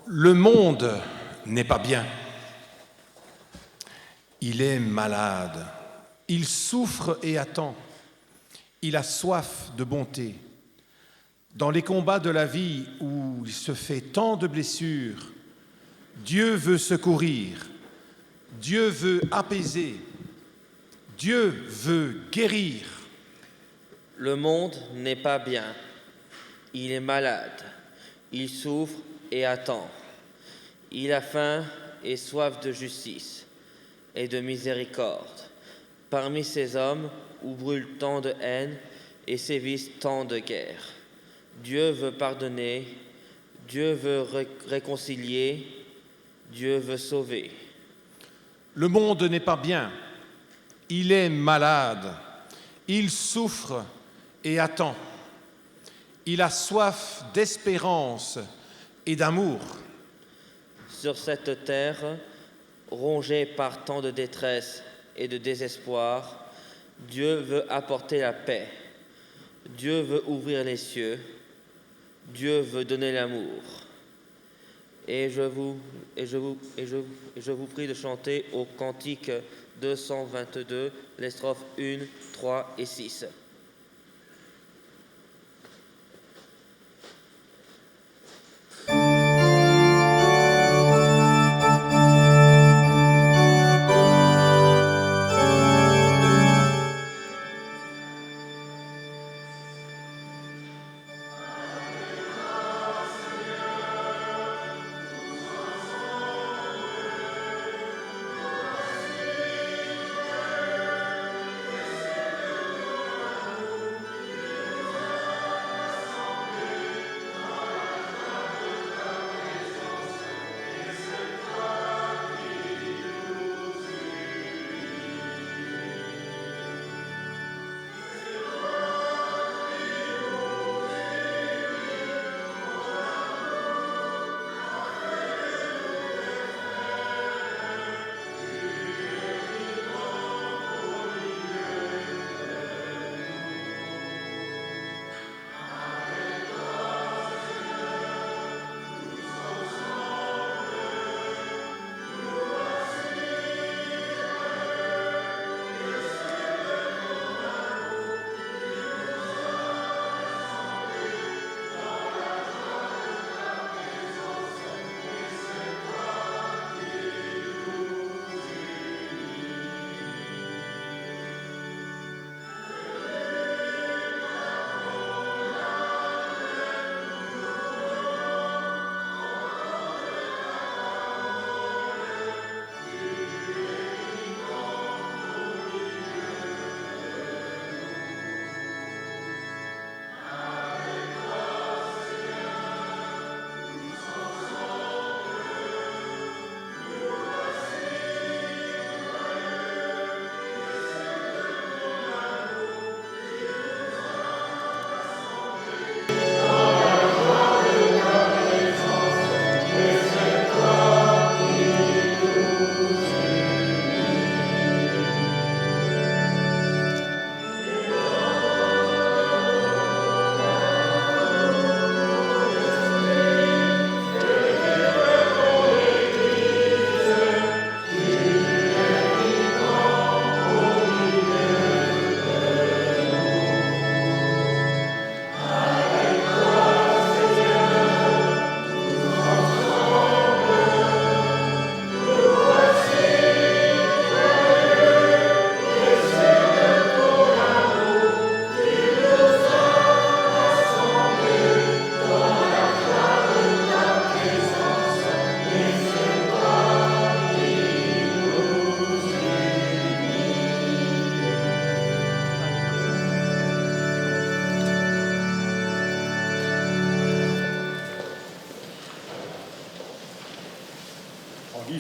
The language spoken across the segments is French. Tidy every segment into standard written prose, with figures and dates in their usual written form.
Le monde n'est pas bien. Il est malade. Il souffre et attend. Il a soif de bonté. Dans les combats de la vie où il se fait tant de blessures, Dieu veut secourir. Dieu veut apaiser. Dieu veut guérir. Le monde n'est pas bien. Il est malade. Il souffre et attend. Il a faim et soif de justice et de miséricorde. Parmi ces hommes où brûle tant de haine et sévissent tant de guerres, Dieu veut pardonner, Dieu veut réconcilier, Dieu veut sauver. Le monde n'est pas bien. Il est malade. Il souffre et attend. Il a soif d'espérance et d'amour. Sur cette terre, rongée par tant de détresse et de désespoir, Dieu veut apporter la paix. Dieu veut ouvrir les cieux. Dieu veut donner l'amour. Et je vous prie de chanter au cantique 222, les strophes 1, 3 et 6.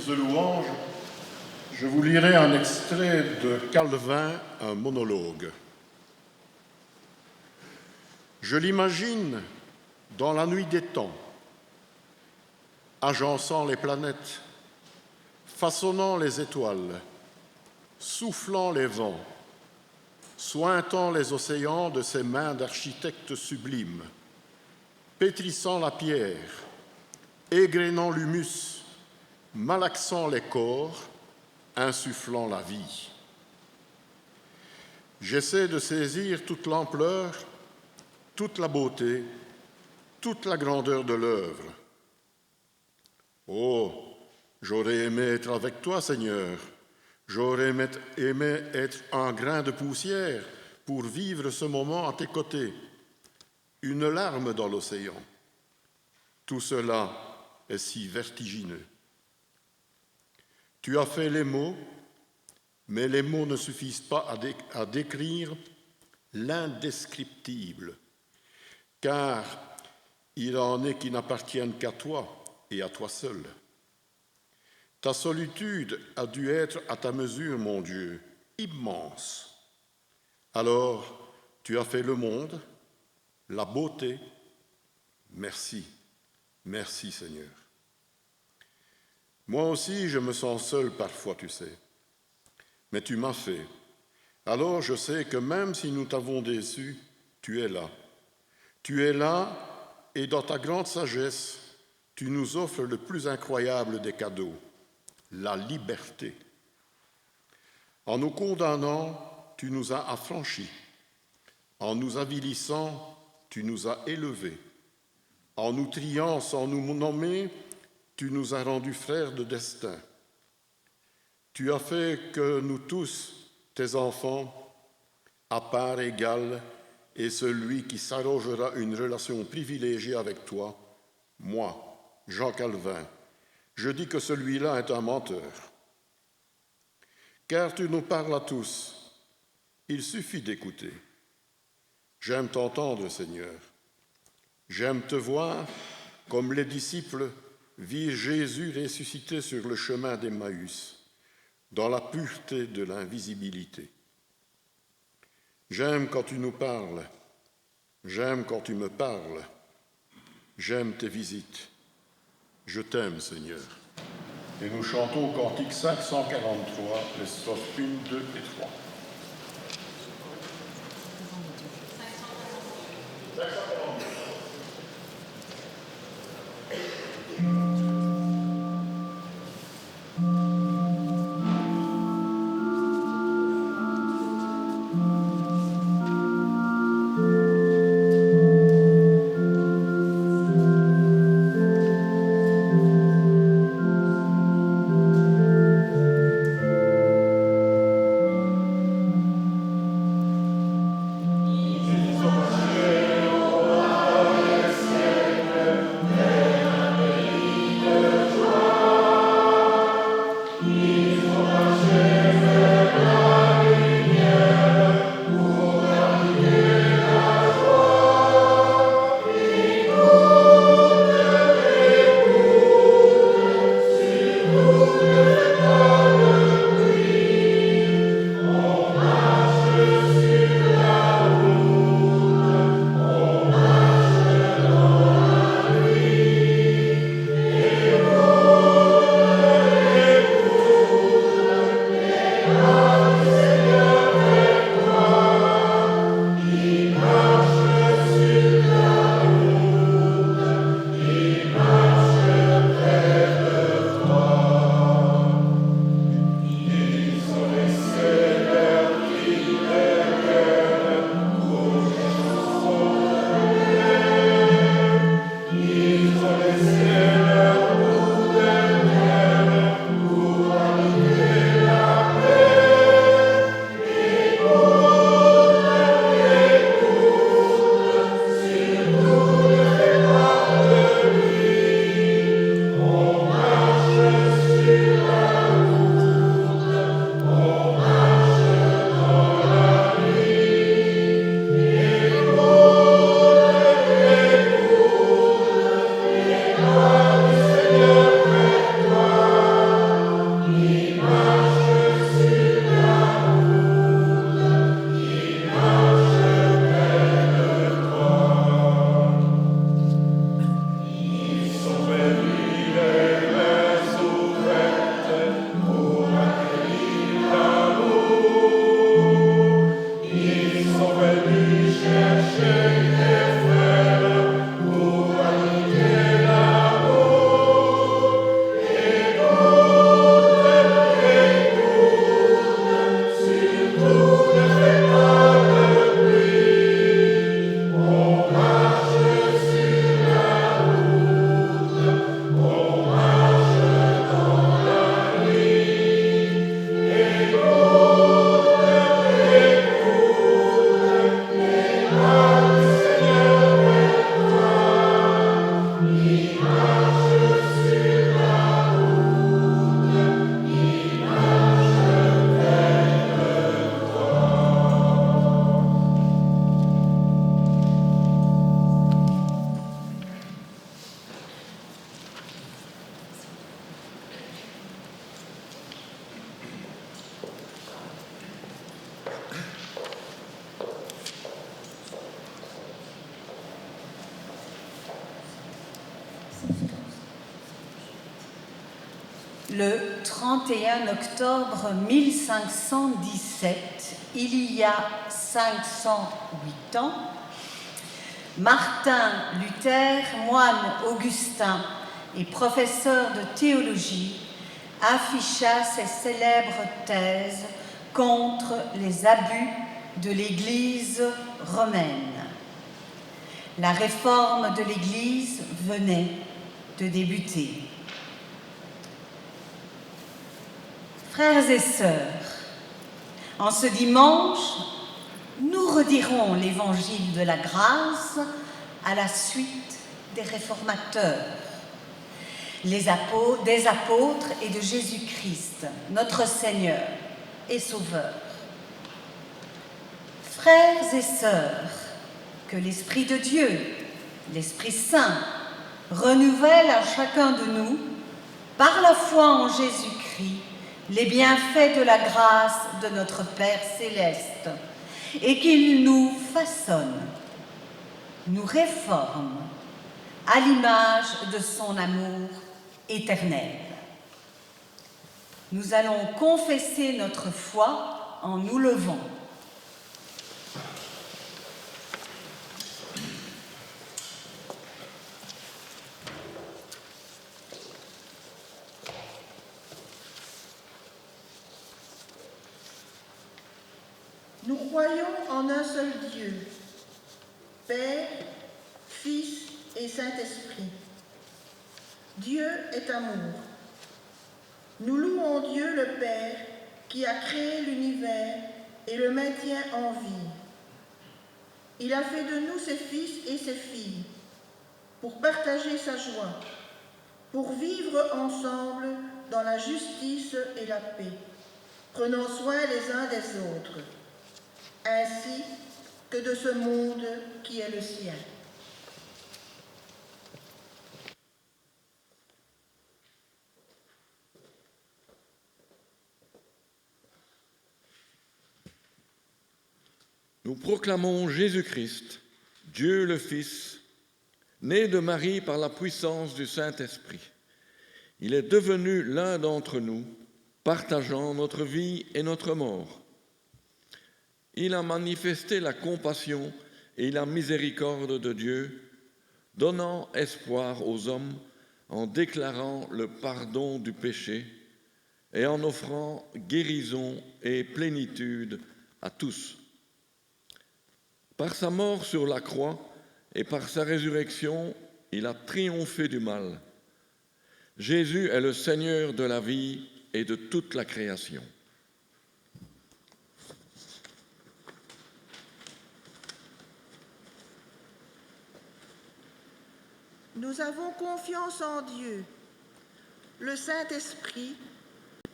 De louange, je vous lirai un extrait de Calvin, un monologue. Je l'imagine dans la nuit des temps, agençant les planètes, façonnant les étoiles, soufflant les vents, sointant les océans de ses mains d'architecte sublime, pétrissant la pierre, égrénant l'humus, malaxant les corps, insufflant la vie. J'essaie de saisir toute l'ampleur, toute la beauté, toute la grandeur de l'œuvre. Oh, j'aurais aimé être avec toi, Seigneur. J'aurais aimé être un grain de poussière pour vivre ce moment à tes côtés. Une larme dans l'océan. Tout cela est si vertigineux. Tu as fait les mots, mais les mots ne suffisent pas à décrire l'indescriptible, car il en est qui n'appartiennent qu'à toi et à toi seul. Ta solitude a dû être à ta mesure, mon Dieu, immense. Alors, tu as fait le monde, la beauté. Merci, merci Seigneur. Moi aussi, je me sens seul parfois, tu sais. Mais tu m'as fait. Alors je sais que même si nous t'avons déçu, tu es là. Tu es là et dans ta grande sagesse, tu nous offres le plus incroyable des cadeaux, la liberté. En nous condamnant, tu nous as affranchis. En nous avilissant, tu nous as élevés. En nous triant sans nous nommer, tu nous as rendus frères de destin. Tu as fait que nous tous, tes enfants, à part égale, et celui qui s'arrogera une relation privilégiée avec toi, moi, Jean Calvin, je dis que celui-là est un menteur. Car tu nous parles à tous, il suffit d'écouter. J'aime t'entendre, Seigneur. J'aime te voir comme les disciples virent Jésus ressuscité sur le chemin d'Emmaüs, dans la pureté de l'invisibilité. J'aime quand tu nous parles, j'aime quand tu me parles, j'aime tes visites. Je t'aime, Seigneur. Et nous chantons au cantique 543, les strophes 1, 2 et 3. Le 31 octobre 1517, il y a 508 ans, Martin Luther, moine augustin et professeur de théologie, afficha ses célèbres thèses contre les abus de l'Église romaine. La réforme de l'Église venait de débuter. Frères et sœurs, en ce dimanche, nous redirons l'évangile de la grâce à la suite des réformateurs, des apôtres et de Jésus-Christ, notre Seigneur et Sauveur. Frères et sœurs, que l'Esprit de Dieu, l'Esprit Saint, renouvelle à chacun de nous, par la foi en Jésus-Christ, les bienfaits de la grâce de notre Père céleste, et qu'il nous façonne, nous réforme à l'image de son amour éternel. Nous allons confesser notre foi en nous levant. Nous croyons en un seul Dieu, Père, Fils et Saint-Esprit. Dieu est amour. Nous louons Dieu le Père qui a créé l'univers et le maintient en vie. Il a fait de nous ses fils et ses filles pour partager sa joie, pour vivre ensemble dans la justice et la paix, prenant soin les uns des autres, ainsi que de ce monde qui est le sien. Nous proclamons Jésus-Christ, Dieu le Fils, né de Marie par la puissance du Saint-Esprit. Il est devenu l'un d'entre nous, partageant notre vie et notre mort. Il a manifesté la compassion et la miséricorde de Dieu, donnant espoir aux hommes en déclarant le pardon du péché et en offrant guérison et plénitude à tous. Par sa mort sur la croix et par sa résurrection, il a triomphé du mal. Jésus est le Seigneur de la vie et de toute la création. Nous avons confiance en Dieu, le Saint-Esprit,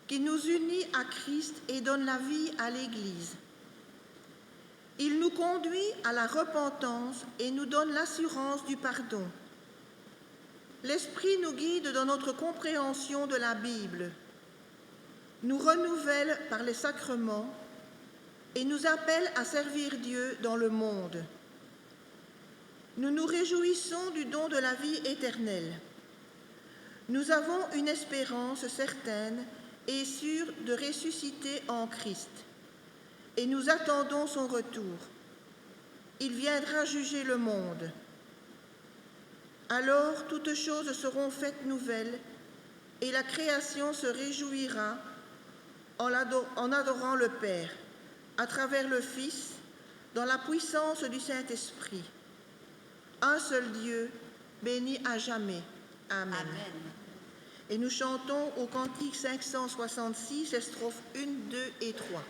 qui nous unit à Christ et donne la vie à l'Église. Il nous conduit à la repentance et nous donne l'assurance du pardon. L'Esprit nous guide dans notre compréhension de la Bible, nous renouvelle par les sacrements et nous appelle à servir Dieu dans le monde. Nous nous réjouissons du don de la vie éternelle. Nous avons une espérance certaine et sûre de ressusciter en Christ. Et nous attendons son retour. Il viendra juger le monde. Alors toutes choses seront faites nouvelles et la création se réjouira en adorant le Père, à travers le Fils, dans la puissance du Saint-Esprit. Un seul Dieu, béni à jamais. Amen. Amen. Et nous chantons au cantique 566, les strophes 1, 2 et 3.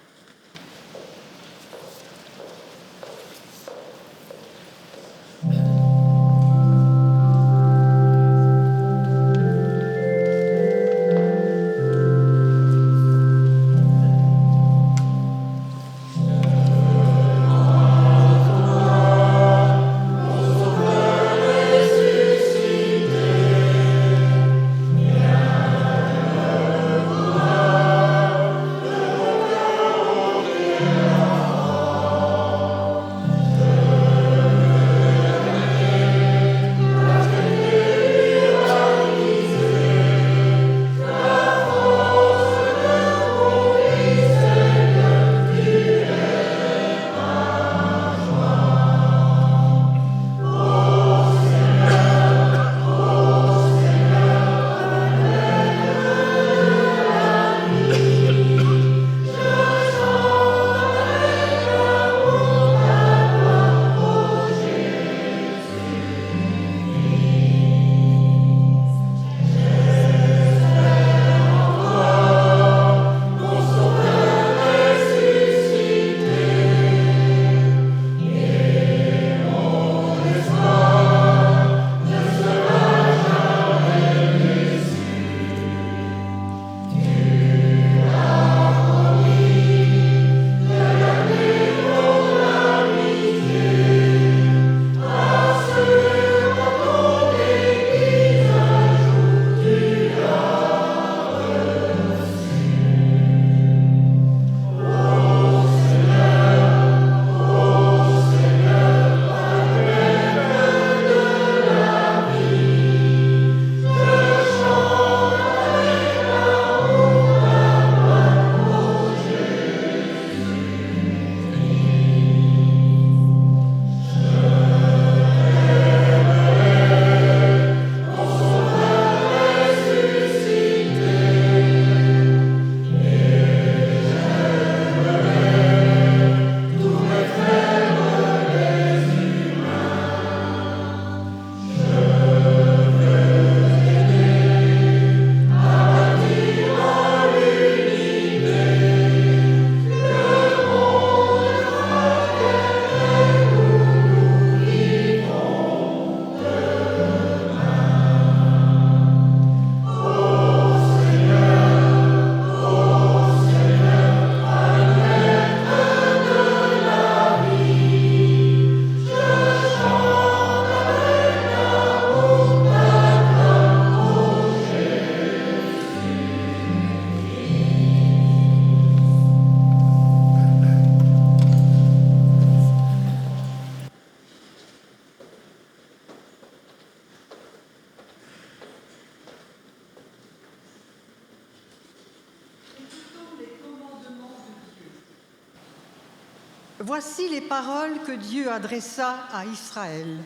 Voici les paroles que Dieu adressa à Israël.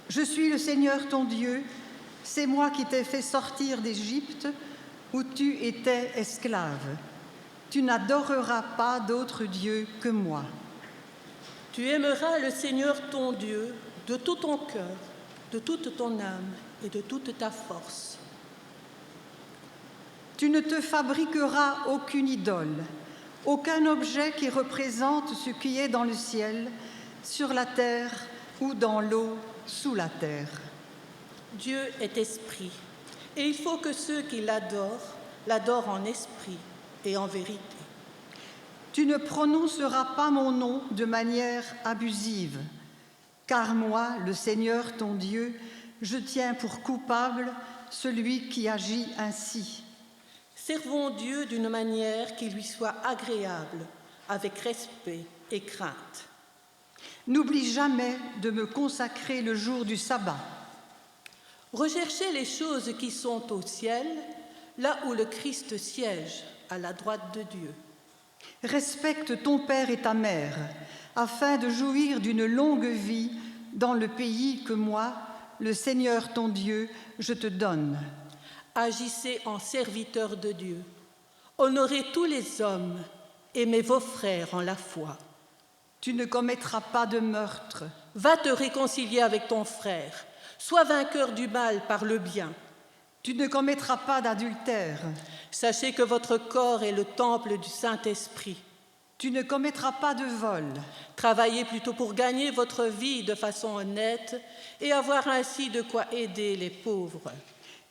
Je suis le Seigneur ton Dieu, c'est moi qui t'ai fait sortir d'Égypte, où tu étais esclave. Tu n'adoreras pas d'autre Dieu que moi. Tu aimeras le Seigneur ton Dieu de tout ton cœur, de toute ton âme et de toute ta force. Tu ne te fabriqueras aucune idole, aucun objet qui représente ce qui est dans le ciel, sur la terre ou dans l'eau sous la terre. Dieu est esprit, et il faut que ceux qui l'adorent en esprit et en vérité. Tu ne prononceras pas mon nom de manière abusive, car moi, le Seigneur ton Dieu, je tiens pour coupable celui qui agit ainsi. Servons Dieu d'une manière qui lui soit agréable, avec respect et crainte. N'oublie jamais de me consacrer le jour du sabbat. Recherchez les choses qui sont au ciel, là où le Christ siège, à la droite de Dieu. Respecte ton père et ta mère, afin de jouir d'une longue vie dans le pays que moi, le Seigneur ton Dieu, je te donne. Agissez en serviteurs de Dieu. Honorez tous les hommes. Aimez vos frères en la foi. Tu ne commettras pas de meurtre. Va te réconcilier avec ton frère. Sois vainqueur du mal par le bien. Tu ne commettras pas d'adultère. Sachez que votre corps est le temple du Saint-Esprit. Tu ne commettras pas de vol. Travaillez plutôt pour gagner votre vie de façon honnête et avoir ainsi de quoi aider les pauvres.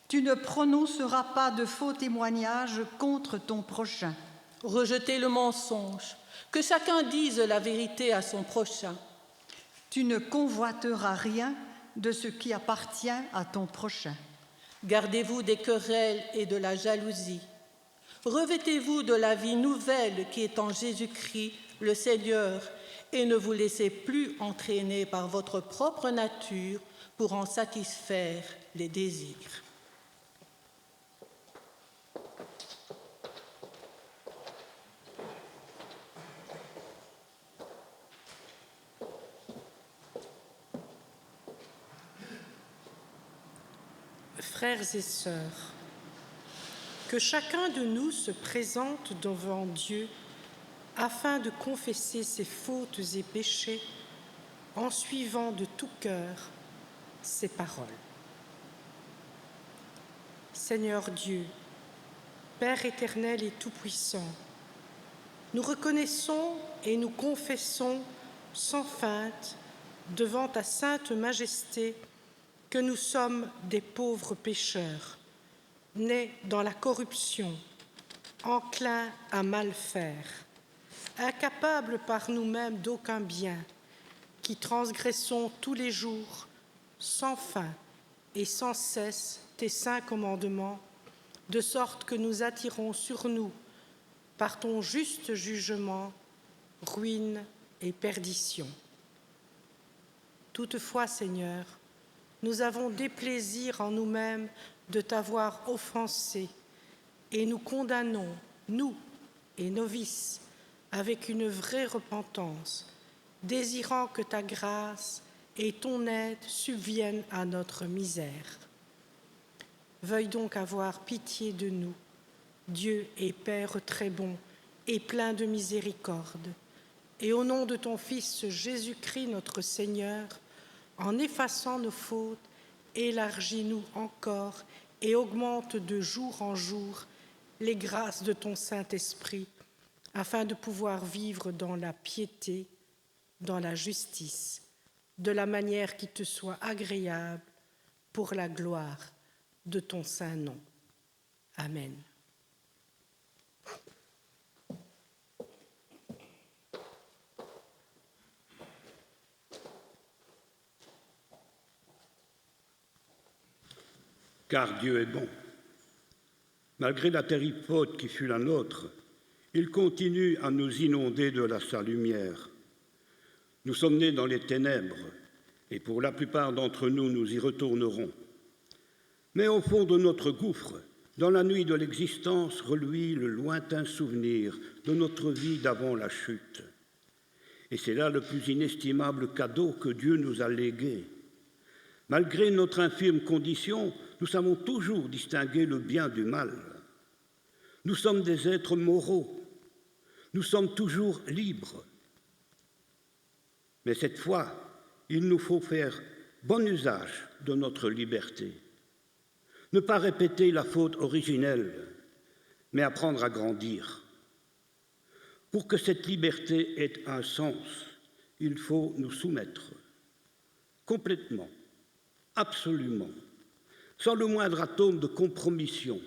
Tu ne prononceras pas de faux témoignages contre ton prochain. Rejetez le mensonge, que chacun dise la vérité à son prochain. Tu ne convoiteras rien de ce qui appartient à ton prochain. Gardez-vous des querelles et de la jalousie. Revêtez-vous de la vie nouvelle qui est en Jésus-Christ, le Seigneur, et ne vous laissez plus entraîner par votre propre nature pour en satisfaire les désirs. Frères et sœurs, que chacun de nous se présente devant Dieu afin de confesser ses fautes et péchés en suivant de tout cœur ses paroles. Seigneur Dieu, Père éternel et tout-puissant, nous reconnaissons et nous confessons sans feinte devant ta sainte majesté que nous sommes des pauvres pécheurs, nés dans la corruption, enclins à mal faire, incapables par nous-mêmes d'aucun bien, qui transgressons tous les jours, sans fin et sans cesse, tes saints commandements, de sorte que nous attirons sur nous, par ton juste jugement, ruine et perdition. Toutefois, Seigneur, nous avons déplaisir en nous-mêmes de t'avoir offensé et nous condamnons, nous et nos vices, avec une vraie repentance, désirant que ta grâce et ton aide subviennent à notre misère. Veuille donc avoir pitié de nous, Dieu et Père très bon et plein de miséricorde, et au nom de ton Fils Jésus-Christ notre Seigneur, en effaçant nos fautes, élargis-nous encore et augmente de jour en jour les grâces de ton Saint-Esprit, afin de pouvoir vivre dans la piété, dans la justice, de la manière qui te soit agréable, pour la gloire de ton saint nom. Amen. Car Dieu est bon. Malgré la terrible faute qui fut la nôtre, il continue à nous inonder de sa lumière. Nous sommes nés dans les ténèbres, et pour la plupart d'entre nous, nous y retournerons. Mais au fond de notre gouffre, dans la nuit de l'existence, reluit le lointain souvenir de notre vie d'avant la chute. Et c'est là le plus inestimable cadeau que Dieu nous a légué. Malgré notre infime condition, nous savons toujours distinguer le bien du mal. Nous sommes des êtres moraux. Nous sommes toujours libres. Mais cette fois, il nous faut faire bon usage de notre liberté. Ne pas répéter la faute originelle, mais apprendre à grandir. Pour que cette liberté ait un sens, il faut nous soumettre complètement, absolument, sans le moindre atome de compromission.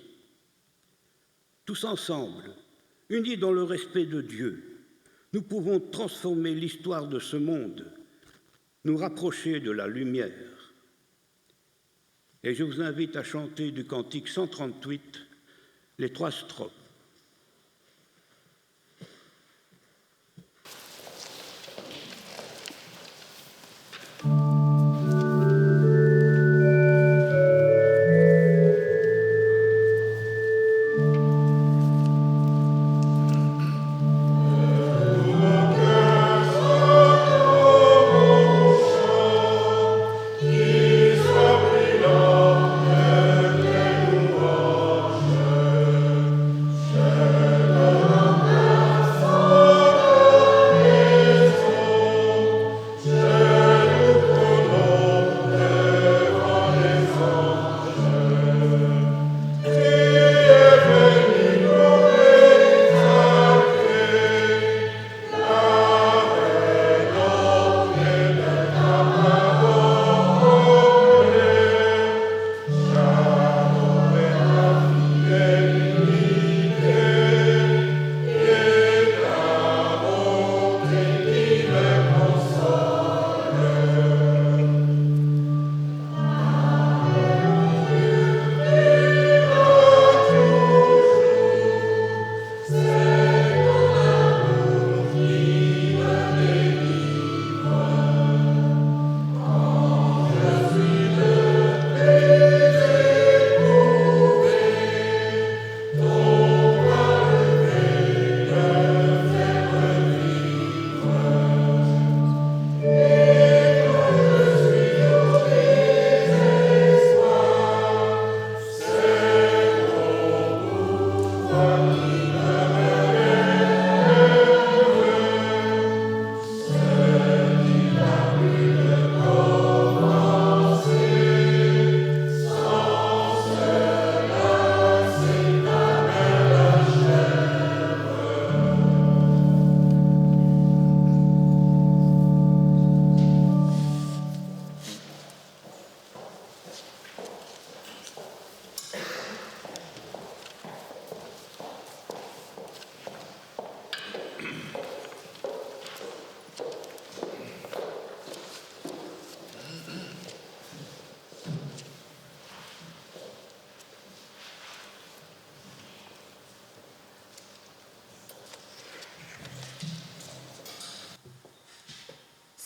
Tous ensemble, unis dans le respect de Dieu, nous pouvons transformer l'histoire de ce monde, nous rapprocher de la lumière. Et je vous invite à chanter du cantique 138 les 3 strophes.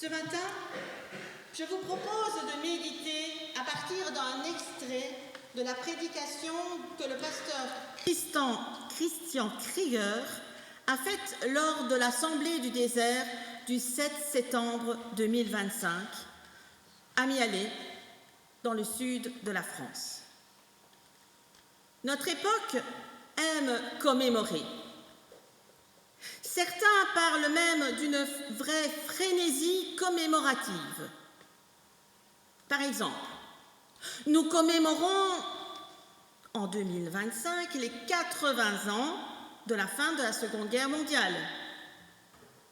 Ce matin, je vous propose de méditer à partir d'un extrait de la prédication que le pasteur Christian Krieger a faite lors de l'Assemblée du désert du 7 septembre 2025 à Mialet, dans le sud de la France. Notre époque aime commémorer. Certains parlent même d'une vraie frénésie commémorative. Par exemple, nous commémorons en 2025 les 80 ans de la fin de la Seconde Guerre mondiale.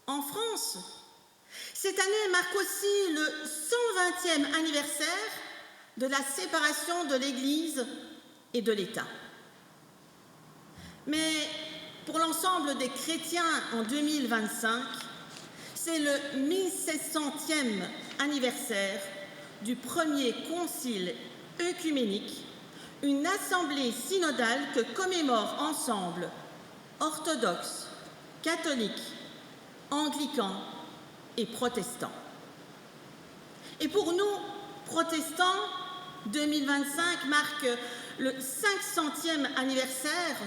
En France, cette année marque aussi le 120e anniversaire de la séparation de l'Église et de l'État. Mais pour l'ensemble des chrétiens en 2025, c'est le 1700e anniversaire du premier concile œcuménique, une assemblée synodale que commémorent ensemble orthodoxes, catholiques, anglicans et protestants. Et pour nous, protestants, 2025 marque le 500e anniversaire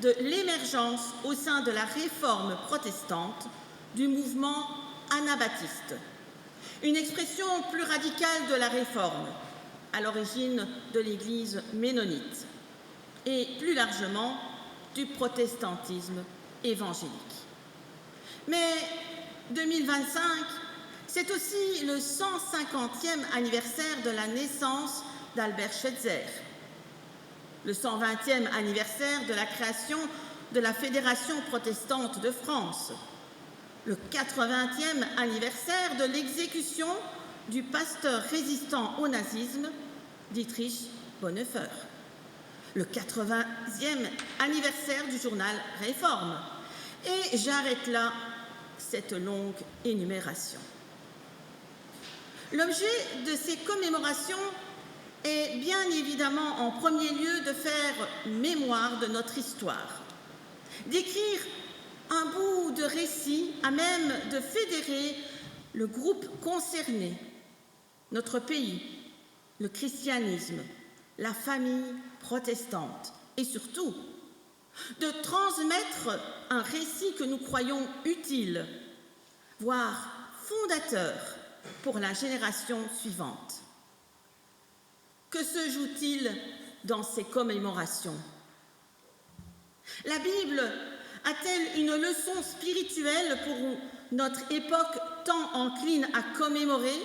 de l'émergence au sein de la réforme protestante du mouvement anabaptiste, une expression plus radicale de la Réforme, à l'origine de l'Église ménonite, et plus largement du protestantisme évangélique. Mais 2025, c'est aussi le 150e anniversaire de la naissance d'Albert Schweitzer, le 120e anniversaire de la création de la Fédération protestante de France, le 80e anniversaire de l'exécution du pasteur résistant au nazisme, Dietrich Bonhoeffer, le 80e anniversaire du journal Réforme. Et j'arrête là cette longue énumération. L'objet de ces commémorations est bien évidemment en premier lieu de faire mémoire de notre histoire, d'écrire un bout de récit à même de fédérer le groupe concerné, notre pays, le christianisme, la famille protestante et surtout de transmettre un récit que nous croyons utile, voire fondateur pour la génération suivante. Que se joue-t-il dans ces commémorations? La Bible a-t-elle une leçon spirituelle pour notre époque tant encline à commémorer?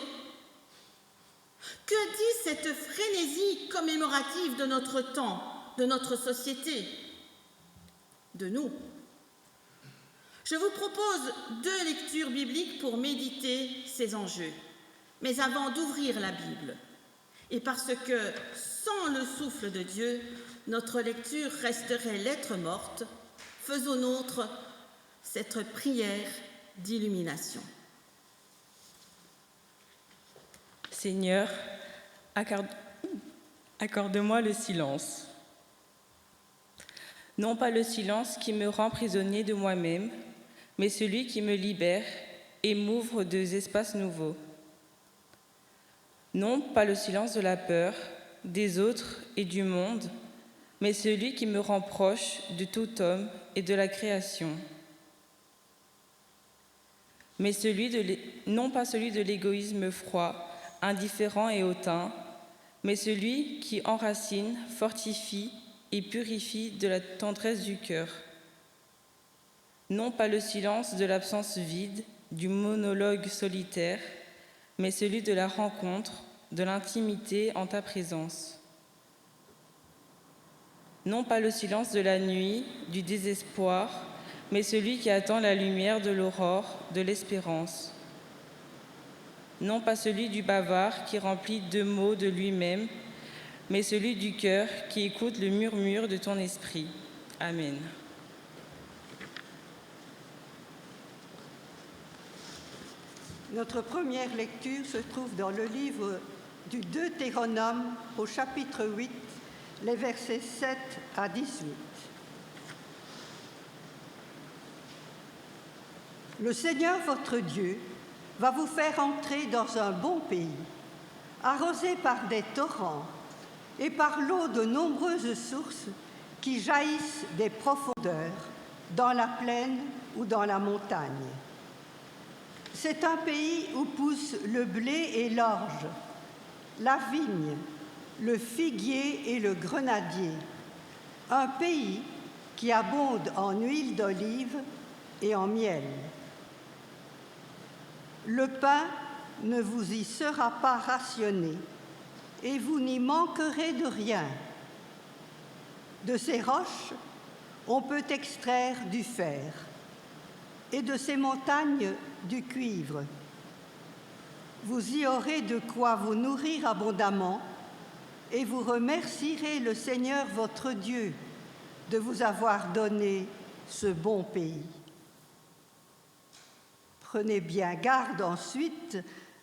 Que dit cette frénésie commémorative de notre temps, de notre société, de nous? Je vous propose 2 lectures bibliques pour méditer ces enjeux. Mais avant d'ouvrir la Bible, et parce que sans le souffle de Dieu, notre lecture resterait lettre morte, faisons nôtre cette prière d'illumination. Seigneur, accorde-moi le silence. Non pas le silence qui me rend prisonnier de moi-même, mais celui qui me libère et m'ouvre des espaces nouveaux. Non pas le silence de la peur, des autres et du monde, mais celui qui me rend proche de tout homme et de la création. Mais non pas celui de l'égoïsme froid, indifférent et hautain, mais celui qui enracine, fortifie et purifie de la tendresse du cœur. Non pas le silence de l'absence vide, du monologue solitaire, mais celui de la rencontre, de l'intimité en ta présence. Non pas le silence de la nuit, du désespoir, mais celui qui attend la lumière de l'aurore, de l'espérance. Non pas celui du bavard qui remplit de mots de lui-même, mais celui du cœur qui écoute le murmure de ton esprit. Amen. Notre première lecture se trouve dans le livre du Deutéronome au chapitre 8, les versets 7 à 18. Le Seigneur votre Dieu va vous faire entrer dans un bon pays, arrosé par des torrents et par l'eau de nombreuses sources qui jaillissent des profondeurs, dans la plaine ou dans la montagne. C'est un pays où poussent le blé et l'orge, la vigne, le figuier et le grenadier. Un pays qui abonde en huile d'olive et en miel. Le pain ne vous y sera pas rationné et vous n'y manquerez de rien. De ces roches, on peut extraire du fer et de ces montagnes du cuivre. Vous y aurez de quoi vous nourrir abondamment et vous remercierez le Seigneur votre Dieu de vous avoir donné ce bon pays. Prenez bien garde ensuite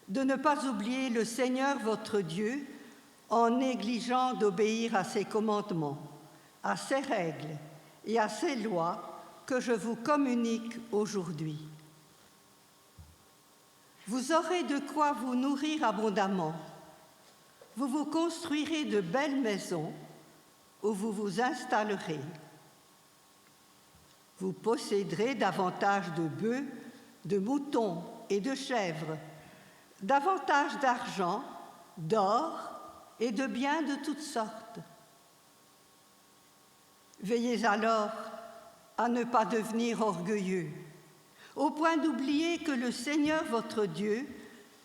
de ne pas oublier le Seigneur votre Dieu en négligeant d'obéir à ses commandements, à ses règles et à ses lois que je vous communique aujourd'hui. Vous aurez de quoi vous nourrir abondamment. Vous vous construirez de belles maisons où vous vous installerez. Vous posséderez davantage de bœufs, de moutons et de chèvres, davantage d'argent, d'or et de biens de toutes sortes. Veillez alors à ne pas devenir orgueilleux, au point d'oublier que le Seigneur votre Dieu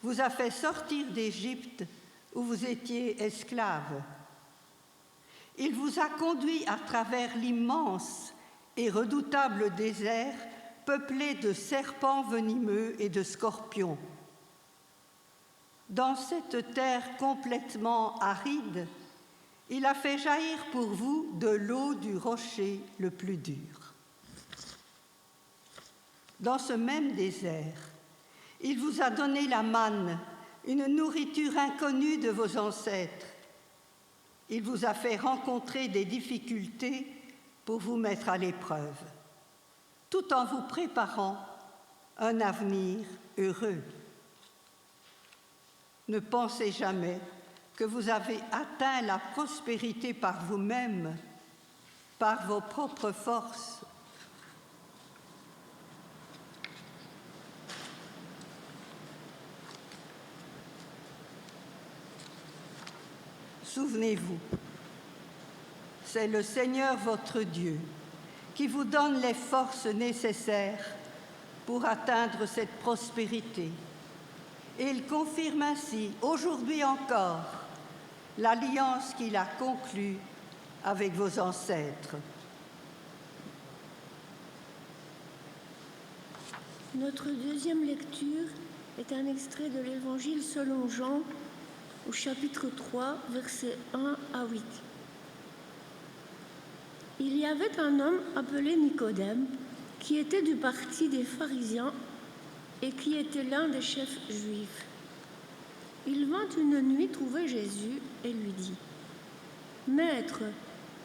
vous a fait sortir d'Égypte où vous étiez esclaves. Il vous a conduit à travers l'immense et redoutable désert peuplé de serpents venimeux et de scorpions. Dans cette terre complètement aride, il a fait jaillir pour vous de l'eau du rocher le plus dur. Dans ce même désert, il vous a donné la manne, une nourriture inconnue de vos ancêtres. Il vous a fait rencontrer des difficultés pour vous mettre à l'épreuve, tout en vous préparant un avenir heureux. Ne pensez jamais que vous avez atteint la prospérité par vous-même, par vos propres forces. Souvenez-vous, c'est le Seigneur votre Dieu qui vous donne les forces nécessaires pour atteindre cette prospérité. Et il confirme ainsi, aujourd'hui encore, l'alliance qu'il a conclue avec vos ancêtres. Notre deuxième lecture est un extrait de l'Évangile selon Jean, au chapitre 3, versets 1 à 8. Il y avait un homme appelé Nicodème, qui était du parti des pharisiens et qui était l'un des chefs juifs. Il vint une nuit trouver Jésus et lui dit : « Maître,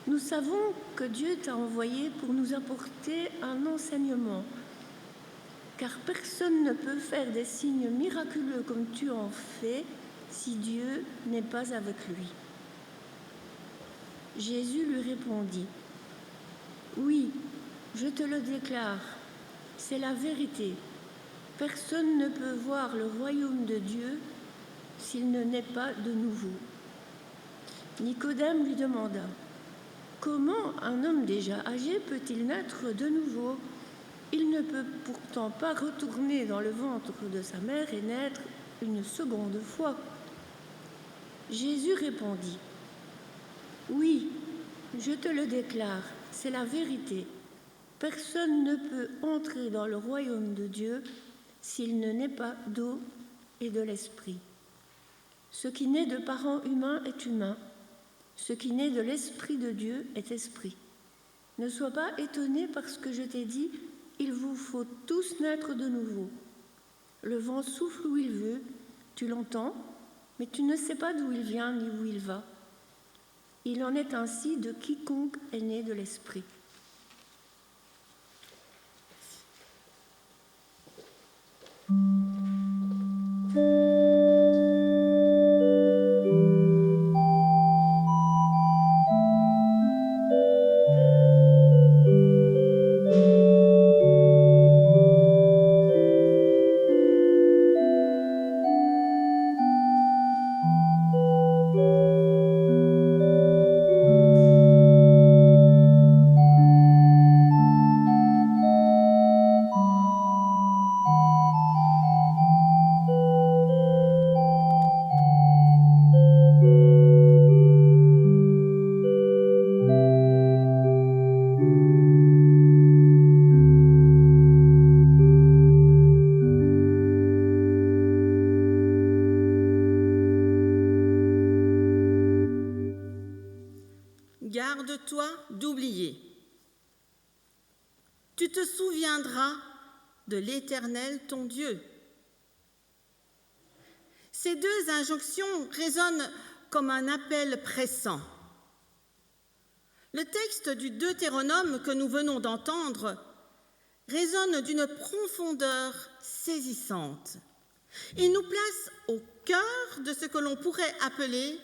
nous savons que Dieu t'a envoyé pour nous apporter un enseignement, car personne ne peut faire des signes miraculeux comme tu en fais si Dieu n'est pas avec lui. » Jésus lui répondit : « Oui, je te le déclare, c'est la vérité. Personne ne peut voir le royaume de Dieu s'il ne naît pas de nouveau. » Nicodème lui demanda : « Comment un homme déjà âgé peut-il naître de nouveau ? Il ne peut pourtant pas retourner dans le ventre de sa mère et naître une seconde fois. » Jésus répondit : « Oui, je te le déclare, c'est la vérité. Personne ne peut entrer dans le royaume de Dieu s'il ne naît pas d'eau et de l'esprit. Ce qui naît de parents humains est humain, ce qui naît de l'esprit de Dieu est esprit. Ne sois pas étonné parce que je t'ai dit, il vous faut tous naître de nouveau. Le vent souffle où il veut, tu l'entends, mais tu ne sais pas d'où il vient ni où il va. Il en est ainsi de quiconque est né de l'esprit. » Garde-toi d'oublier. Tu te souviendras de l'Éternel, ton Dieu. Ces deux injonctions résonnent comme un appel pressant. Le texte du Deutéronome que nous venons d'entendre résonne d'une profondeur saisissante. Il nous place au cœur de ce que l'on pourrait appeler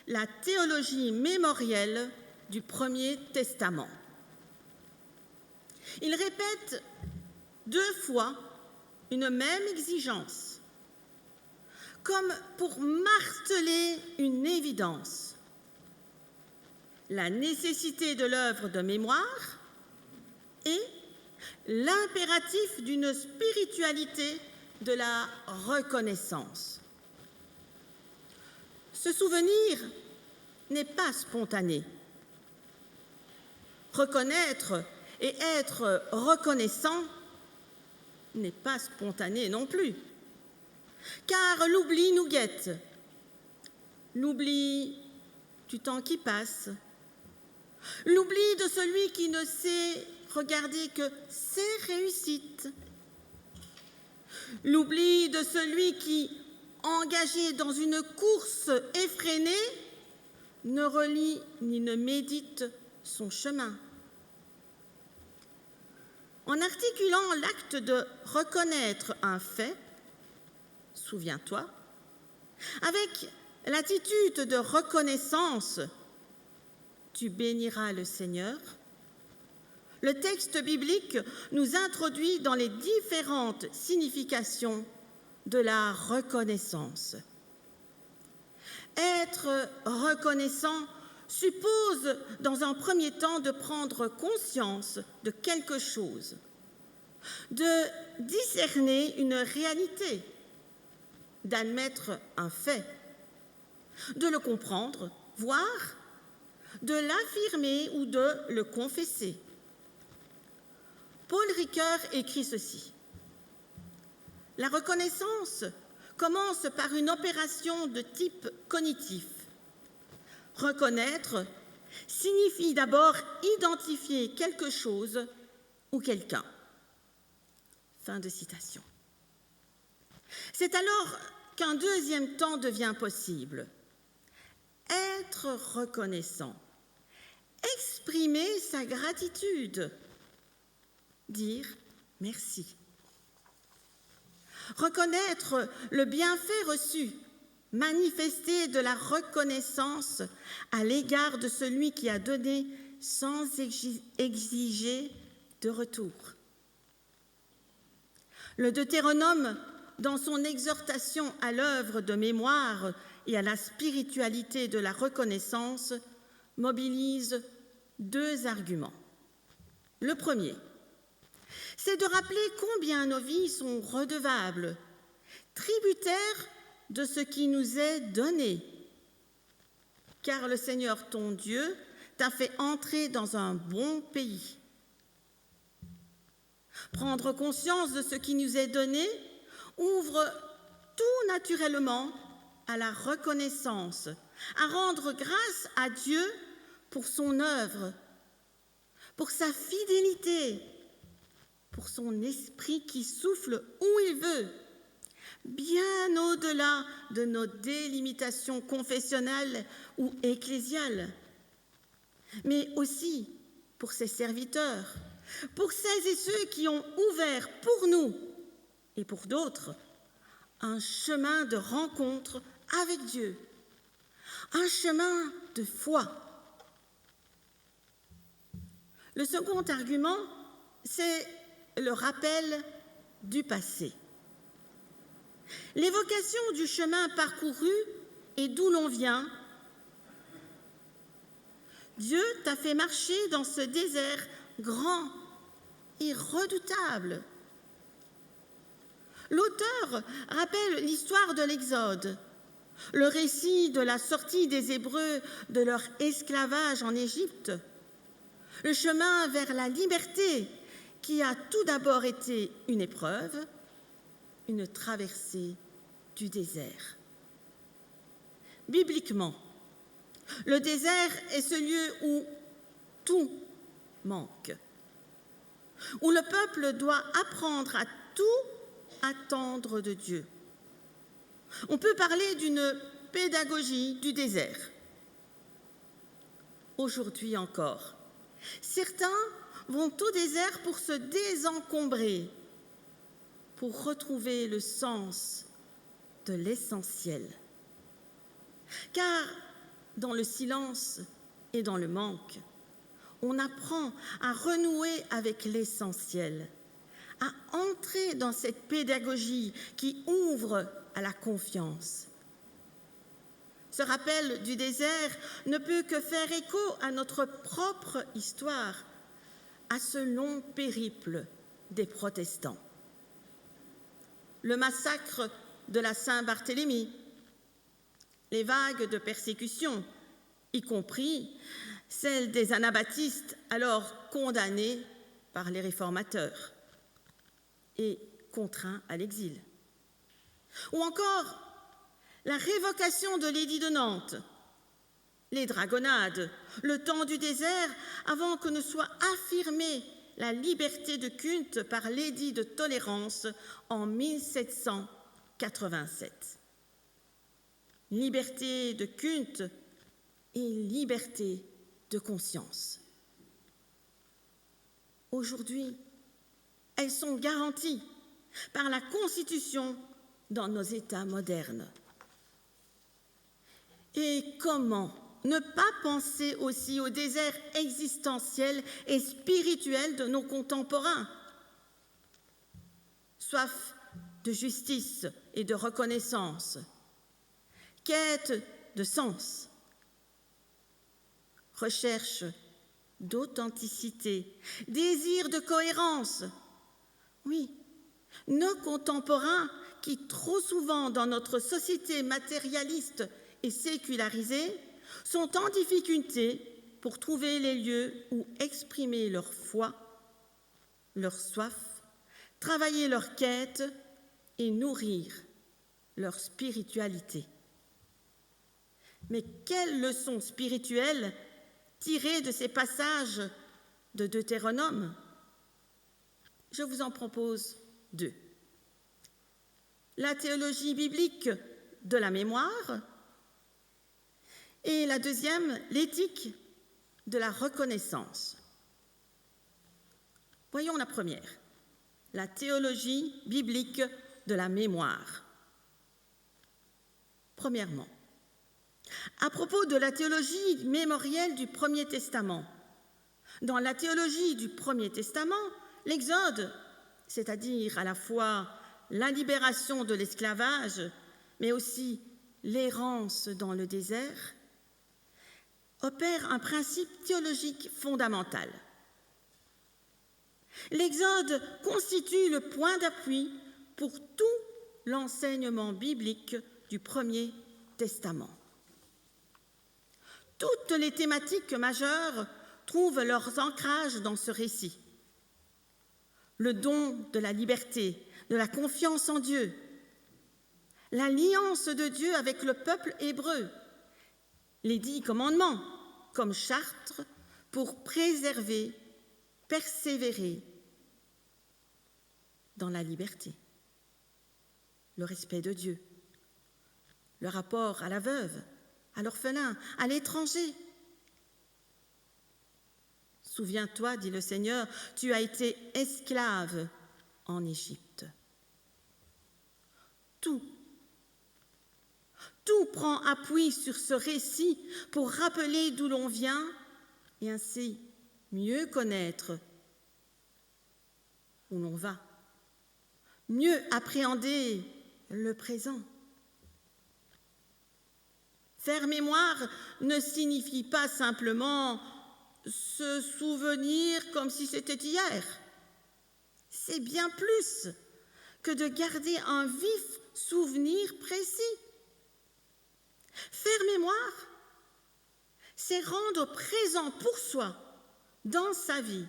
la théologie mémorielle du Premier Testament. Il répète 2 fois une même exigence, comme pour marteler une évidence, la nécessité de l'œuvre de mémoire et l'impératif d'une spiritualité de la reconnaissance. Ce souvenir n'est pas spontané. Reconnaître et être reconnaissant n'est pas spontané non plus, car l'oubli nous guette. L'oubli du temps qui passe, l'oubli de celui qui ne sait regarder que ses réussites, l'oubli de celui qui, engagé dans une course effrénée, ne relie ni ne médite son chemin. En articulant l'acte de reconnaître un fait, souviens-toi, avec l'attitude de reconnaissance, tu béniras le Seigneur, le texte biblique nous introduit dans les différentes significations de la reconnaissance. Être reconnaissant suppose, dans un premier temps, de prendre conscience de quelque chose, de discerner une réalité, d'admettre un fait, de le comprendre, voire de l'affirmer ou de le confesser. Paul Ricoeur écrit ceci. La reconnaissance commence par une opération de type cognitif. Reconnaître signifie d'abord identifier quelque chose ou quelqu'un. Fin de citation. C'est alors qu'un deuxième temps devient possible. Être reconnaissant, exprimer sa gratitude, dire merci. Reconnaître le bienfait reçu, manifester de la reconnaissance à l'égard de celui qui a donné sans exiger de retour. Le Deutéronome, dans son exhortation à l'œuvre de mémoire et à la spiritualité de la reconnaissance, mobilise deux arguments. Le premier, c'est de rappeler combien nos vies sont redevables, tributaires de ce qui nous est donné, car le Seigneur ton Dieu t'a fait entrer dans un bon pays. Prendre conscience de ce qui nous est donné ouvre tout naturellement à la reconnaissance, à rendre grâce à Dieu pour son œuvre, pour sa fidélité, pour son esprit qui souffle où il veut, bien au-delà de nos délimitations confessionnelles ou ecclésiales, mais aussi pour ses serviteurs, pour celles et ceux qui ont ouvert pour nous et pour d'autres un chemin de rencontre avec Dieu, un chemin de foi. Le second argument, c'est le rappel du passé. L'évocation du chemin parcouru et d'où l'on vient. Dieu t'a fait marcher dans ce désert grand et redoutable. L'auteur rappelle l'histoire de l'Exode, le récit de la sortie des Hébreux de leur esclavage en Égypte, le chemin vers la liberté qui a tout d'abord été une épreuve, une traversée du désert. Bibliquement, le désert est ce lieu où tout manque, où le peuple doit apprendre à tout attendre de Dieu. On peut parler d'une pédagogie du désert. Aujourd'hui encore, certains vont au désert pour se désencombrer, pour retrouver le sens de l'essentiel. Car dans le silence et dans le manque, on apprend à renouer avec l'essentiel, à entrer dans cette pédagogie qui ouvre à la confiance. Ce rappel du désert ne peut que faire écho à notre propre histoire, à ce long périple des protestants. Le massacre de la Saint-Barthélemy, les vagues de persécution, y compris celles des anabaptistes alors condamnés par les réformateurs et contraints à l'exil. Ou encore la révocation de l'édit de Nantes, les dragonnades, le temps du désert avant que ne soit affirmée la liberté de culte par l'édit de tolérance en 1787. Liberté de culte et liberté de conscience. Aujourd'hui, elles sont garanties par la Constitution dans nos États modernes. Et comment ne pas penser aussi au désert existentiel et spirituel de nos contemporains? Soif de justice et de reconnaissance, quête de sens, recherche d'authenticité, désir de cohérence. Oui, nos contemporains qui trop souvent dans notre société matérialiste et sécularisée sont en difficulté pour trouver les lieux où exprimer leur foi, leur soif, travailler leur quête et nourrir leur spiritualité. Mais quelles leçons spirituelles tirer de ces passages de Deutéronome? Je vous en propose deux. La théologie biblique de la mémoire et la deuxième, l'éthique de la reconnaissance. Voyons la première, la théologie biblique de la mémoire. Premièrement, à propos de la théologie mémorielle du Premier Testament. Dans la théologie du Premier Testament, l'Exode, c'est-à-dire à la fois la libération de l'esclavage, mais aussi l'errance dans le désert, opère un principe théologique fondamental. L'Exode constitue le point d'appui pour tout l'enseignement biblique du Premier Testament. Toutes les thématiques majeures trouvent leurs ancrages dans ce récit. Le don de la liberté, de la confiance en Dieu, l'alliance de Dieu avec le peuple hébreu, les 10 commandements comme charte pour préserver, persévérer dans la liberté, le respect de Dieu, le rapport à la veuve, à l'orphelin, à l'étranger. Souviens-toi, dit le Seigneur, tu as été esclave en Égypte. Tout prend appui sur ce récit pour rappeler d'où l'on vient et ainsi mieux connaître où l'on va, mieux appréhender le présent. Faire mémoire ne signifie pas simplement se souvenir comme si c'était hier. C'est bien plus que de garder un vif souvenir précis. Faire mémoire, c'est rendre présent pour soi, dans sa vie,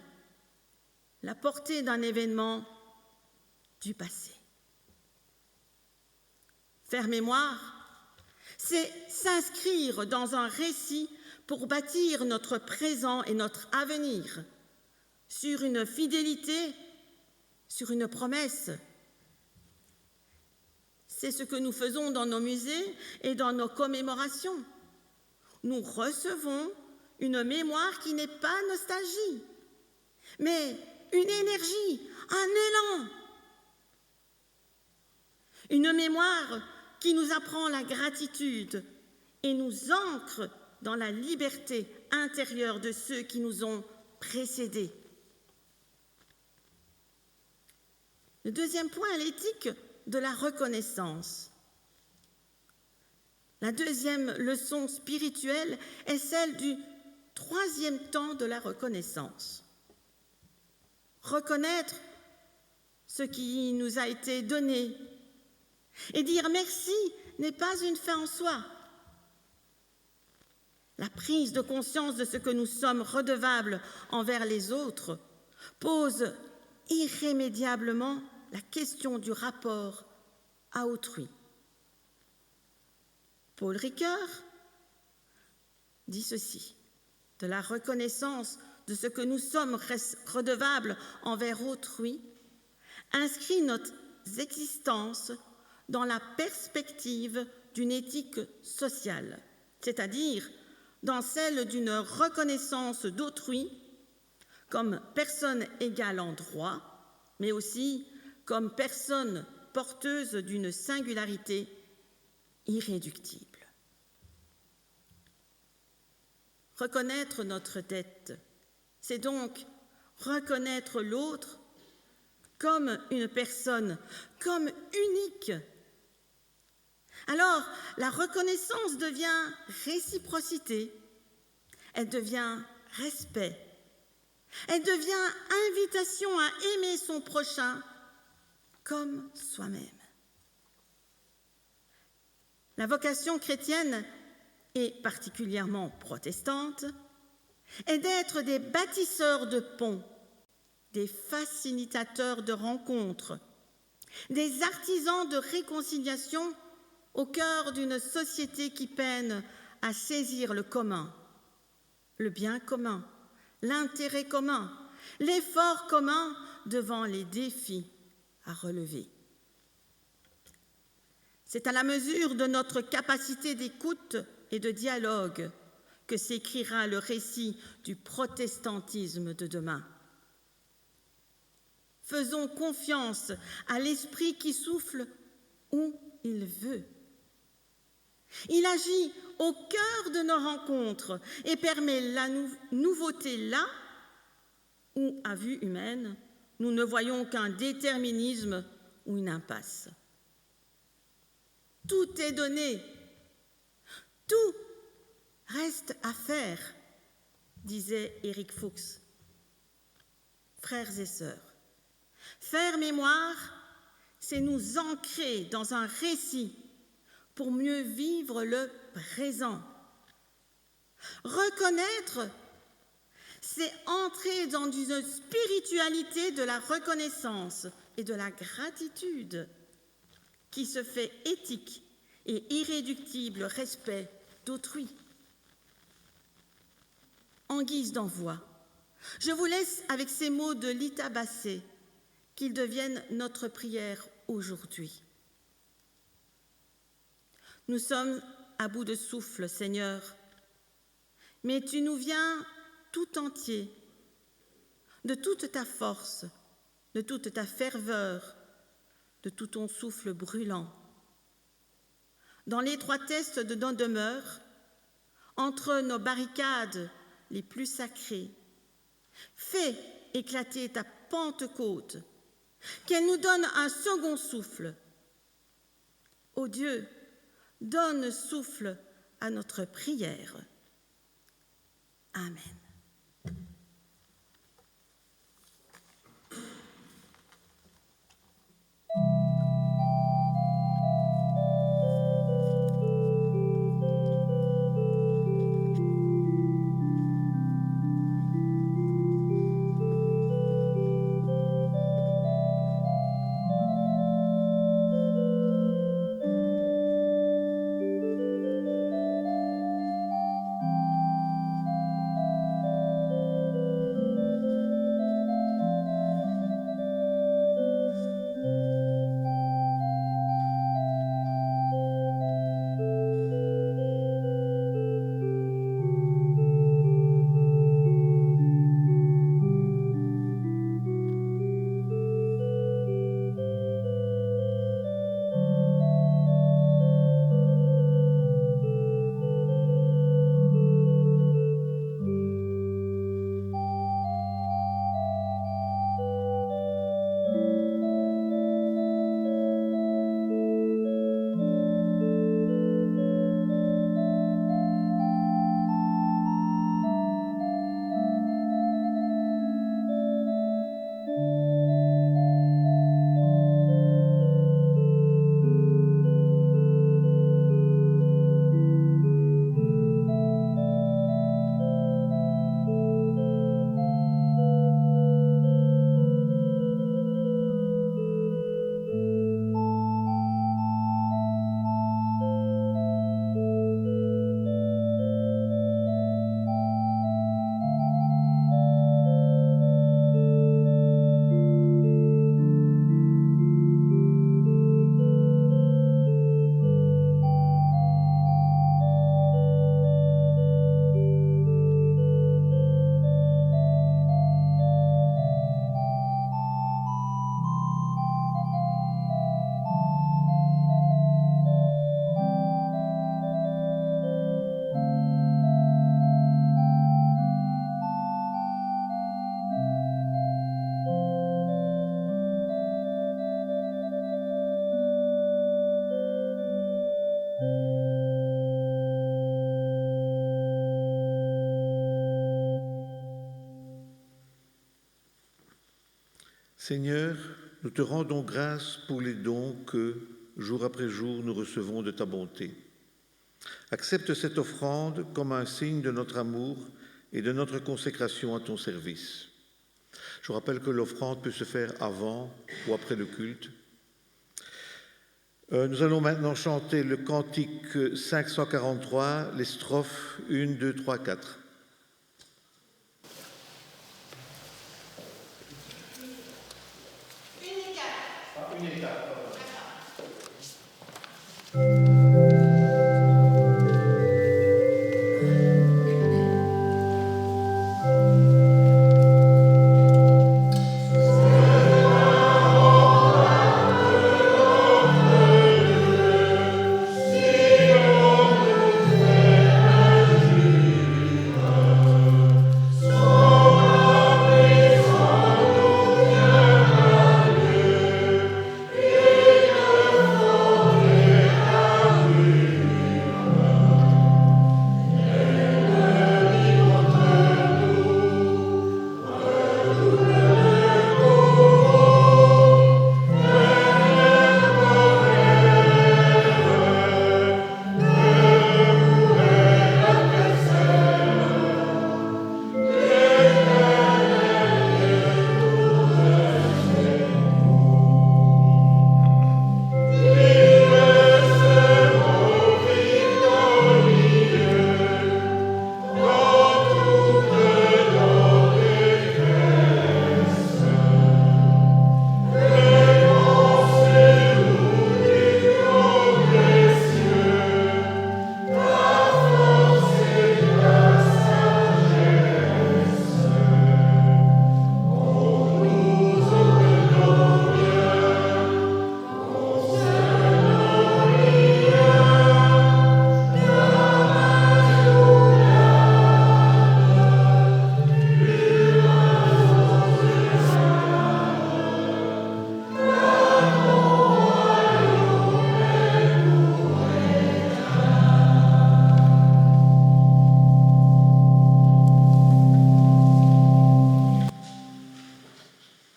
la portée d'un événement du passé. Faire mémoire, c'est s'inscrire dans un récit pour bâtir notre présent et notre avenir, sur une fidélité, sur une promesse. C'est ce que nous faisons dans nos musées et dans nos commémorations. Nous recevons une mémoire qui n'est pas nostalgie, mais une énergie, un élan. Une mémoire qui nous apprend la gratitude et nous ancre dans la liberté intérieure de ceux qui nous ont précédés. Le deuxième point, l'éthique de la reconnaissance. La deuxième leçon spirituelle est celle du troisième temps de la reconnaissance. Reconnaître ce qui nous a été donné et dire merci n'est pas une fin en soi. La prise de conscience de ce que nous sommes redevables envers les autres pose irrémédiablement la question du rapport à autrui. Paul Ricoeur dit ceci: de la reconnaissance de ce que nous sommes redevables envers autrui inscrit notre existence dans la perspective d'une éthique sociale, c'est-à-dire dans celle d'une reconnaissance d'autrui comme personne égale en droit, mais aussi comme personne porteuse d'une singularité irréductible. Reconnaître notre dette, c'est donc reconnaître l'autre comme une personne, comme unique. Alors, la reconnaissance devient réciprocité, elle devient respect, elle devient invitation à aimer son prochain comme soi-même. La vocation chrétienne, et particulièrement protestante, est d'être des bâtisseurs de ponts, des facilitateurs de rencontres, des artisans de réconciliation au cœur d'une société qui peine à saisir le commun, le bien commun, l'intérêt commun, l'effort commun devant les défis à relever. C'est à la mesure de notre capacité d'écoute et de dialogue que s'écrira le récit du protestantisme de demain. Faisons confiance à l'esprit qui souffle où il veut. Il agit au cœur de nos rencontres et permet la nouveauté là où, à vue humaine, nous ne voyons qu'un déterminisme ou une impasse. Tout est donné, tout reste à faire, disait Éric Fuchs. Frères et sœurs, faire mémoire, c'est nous ancrer dans un récit pour mieux vivre le présent. Reconnaître, c'est entrer dans une spiritualité de la reconnaissance et de la gratitude qui se fait éthique et irréductible respect d'autrui. En guise d'envoi, je vous laisse avec ces mots de Lita Bassé, qu'ils deviennent notre prière aujourd'hui. Nous sommes à bout de souffle, Seigneur, mais tu nous viens tout entier, de toute ta force, de toute ta ferveur, de tout ton souffle brûlant. Dans l'étroitesse de nos demeures, entre nos barricades les plus sacrées, fais éclater ta Pentecôte, qu'elle nous donne un second souffle. Ô Dieu, donne souffle à notre prière. Amen. Seigneur, nous te rendons grâce pour les dons que, jour après jour, nous recevons de ta bonté. Accepte cette offrande comme un signe de notre amour et de notre consécration à ton service. Je rappelle que l'offrande peut se faire avant ou après le culte. Nous allons maintenant chanter le cantique 543, les strophes 1, 2, 3, 4. Une étape.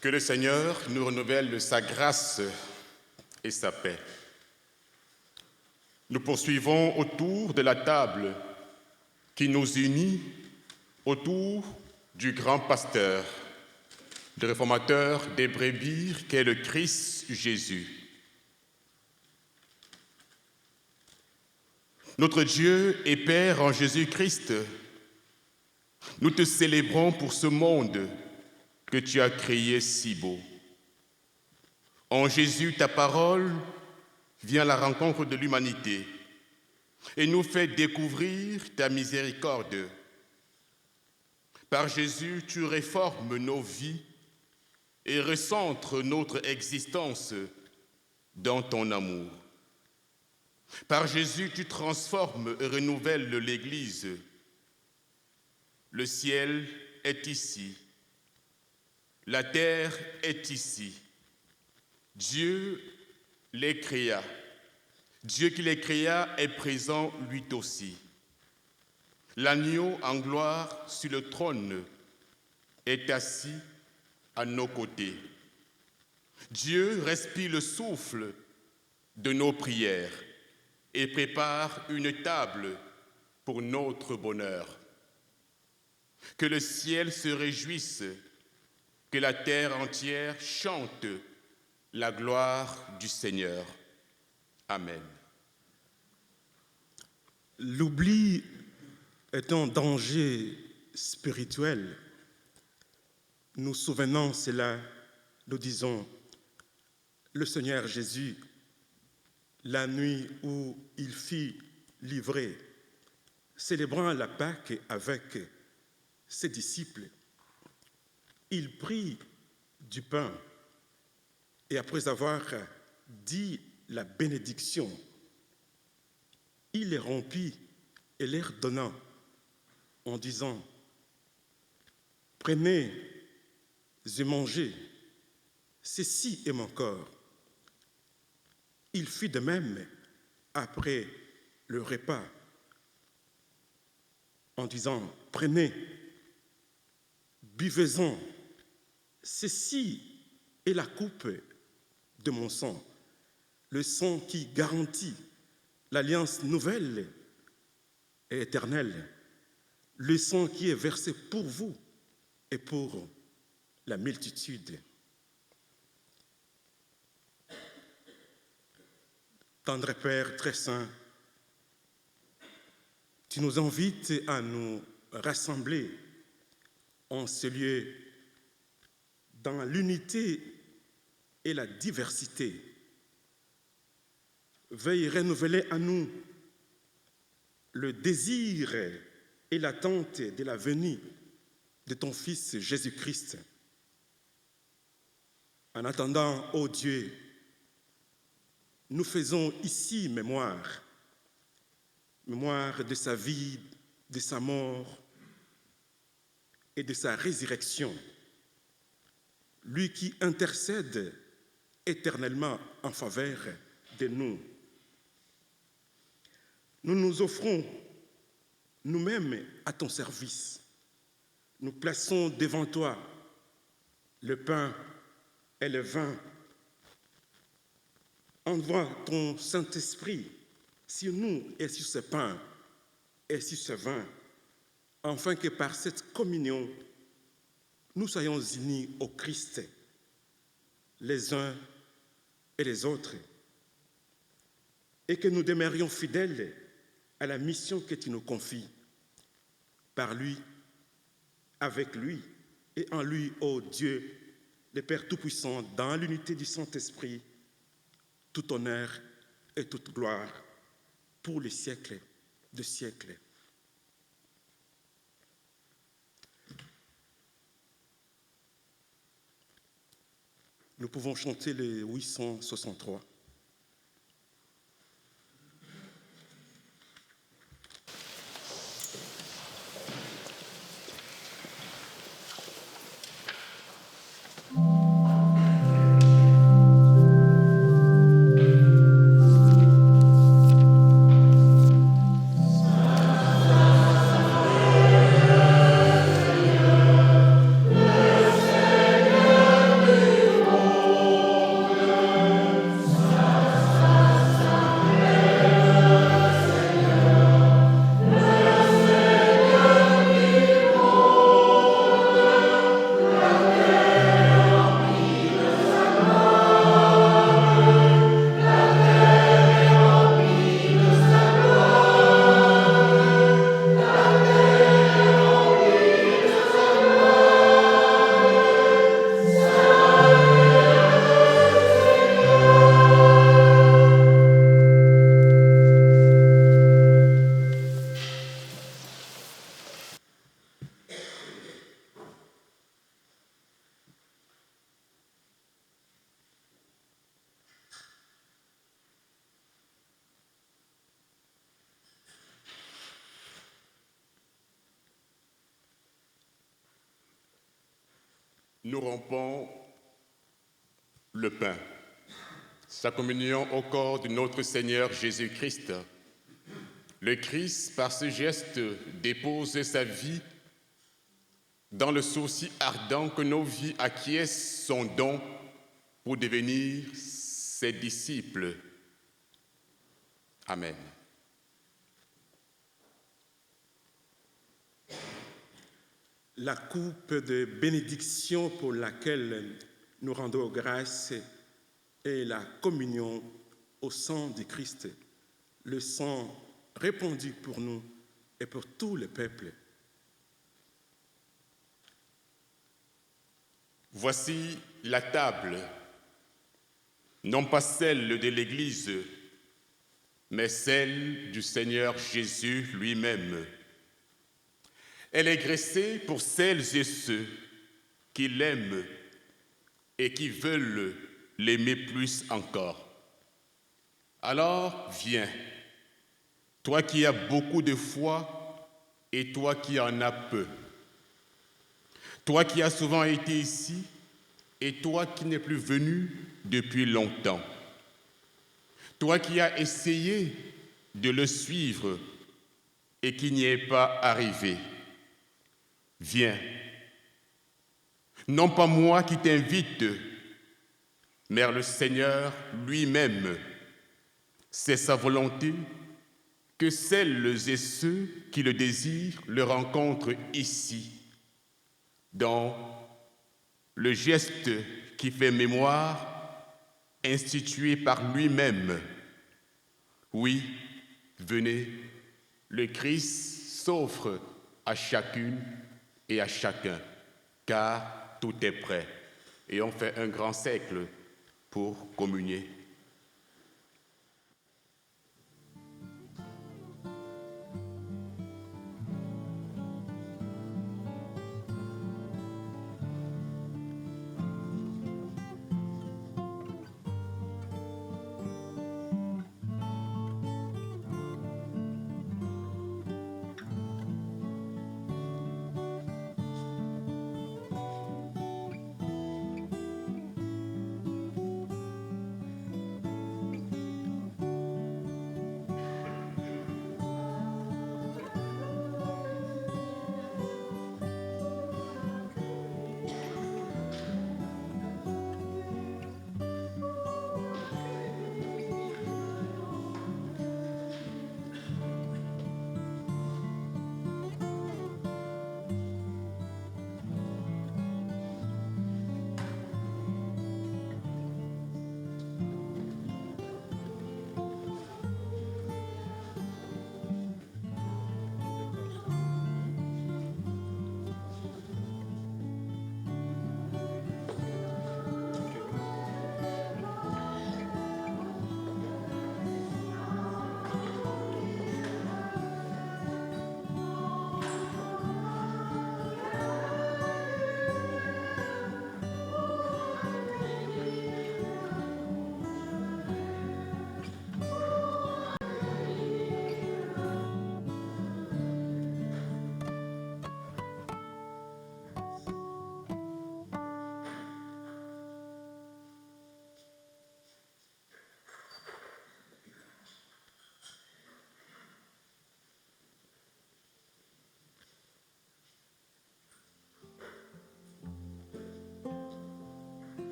Que le Seigneur nous renouvelle sa grâce et sa paix. Nous poursuivons autour de la table qui nous unit autour du grand pasteur, le réformateur des brebis qu'est le Christ Jésus. Notre Dieu et Père en Jésus-Christ, nous te célébrons pour ce monde que tu as créé si beau. En Jésus, ta parole vient à la rencontre de l'humanité et nous fait découvrir ta miséricorde. Par Jésus, tu réformes nos vies et recentres notre existence dans ton amour. Par Jésus, tu transformes et renouvelles l'Église. Le ciel est ici. La terre est ici. Dieu les créa. Dieu qui les créa est présent lui aussi. L'agneau en gloire sur le trône est assis à nos côtés. Dieu respire le souffle de nos prières et prépare une table pour notre bonheur. Que le ciel se réjouisse, que la terre entière chante la gloire du Seigneur. Amen. L'oubli est un danger spirituel. Nous souvenons cela, nous disons, le Seigneur Jésus, la nuit où il fut livré, célébrant la Pâque avec ses disciples, il prit du pain et après avoir dit la bénédiction, il les rompit et leur donna en disant « Prenez et mangez, ceci est mon corps. » Il fit de même après le repas en disant « Prenez, buvez-en, ceci et la coupe de mon sang, le sang qui garantit l'alliance nouvelle et éternelle, le sang qui est versé pour vous et pour la multitude. Tendre Père très saint, tu nous invites à nous rassembler en ce lieu dans l'unité et la diversité. Veuille renouveler à nous le désir et l'attente de la venue de ton Fils Jésus-Christ. En attendant, ô Dieu, nous faisons ici mémoire de sa vie, de sa mort et de sa résurrection. Lui qui intercède éternellement en faveur de nous. Nous nous offrons nous-mêmes à ton service. Nous plaçons devant toi le pain et le vin. Envoie ton Saint-Esprit sur nous et sur ce pain et sur ce vin, afin que par cette communion, nous soyons unis au Christ, les uns et les autres, et que nous demeurions fidèles à la mission que tu nous confies, par lui, avec lui et en lui, ô Dieu, le Père Tout-Puissant, dans l'unité du Saint-Esprit, tout honneur et toute gloire pour les siècles de siècles. Nous pouvons chanter les 863. Nous rompons le pain, sa communion au corps de notre Seigneur Jésus-Christ. Le Christ, par ce geste, dépose sa vie dans le souci ardent que nos vies acquiescent son don pour devenir ses disciples. Amen. La coupe de bénédiction pour laquelle nous rendons grâce est la communion au sang du Christ, le sang répandu pour nous et pour tout le peuple. Voici la table, non pas celle de l'Église, mais celle du Seigneur Jésus lui-même. Elle est graissée pour celles et ceux qui l'aiment et qui veulent l'aimer plus encore. Alors viens, toi qui as beaucoup de foi et toi qui en as peu. Toi qui as souvent été ici et toi qui n'es plus venu depuis longtemps. Toi qui as essayé de le suivre et qui n'y est pas arrivé. Viens. Non pas moi qui t'invite, mais le Seigneur lui-même. C'est sa volonté que celles et ceux qui le désirent le rencontrent ici, dans le geste qui fait mémoire, institué par lui-même. Oui, venez, le Christ s'offre à chacune et à chacun, car tout est prêt. Et on fait un grand cercle pour communier.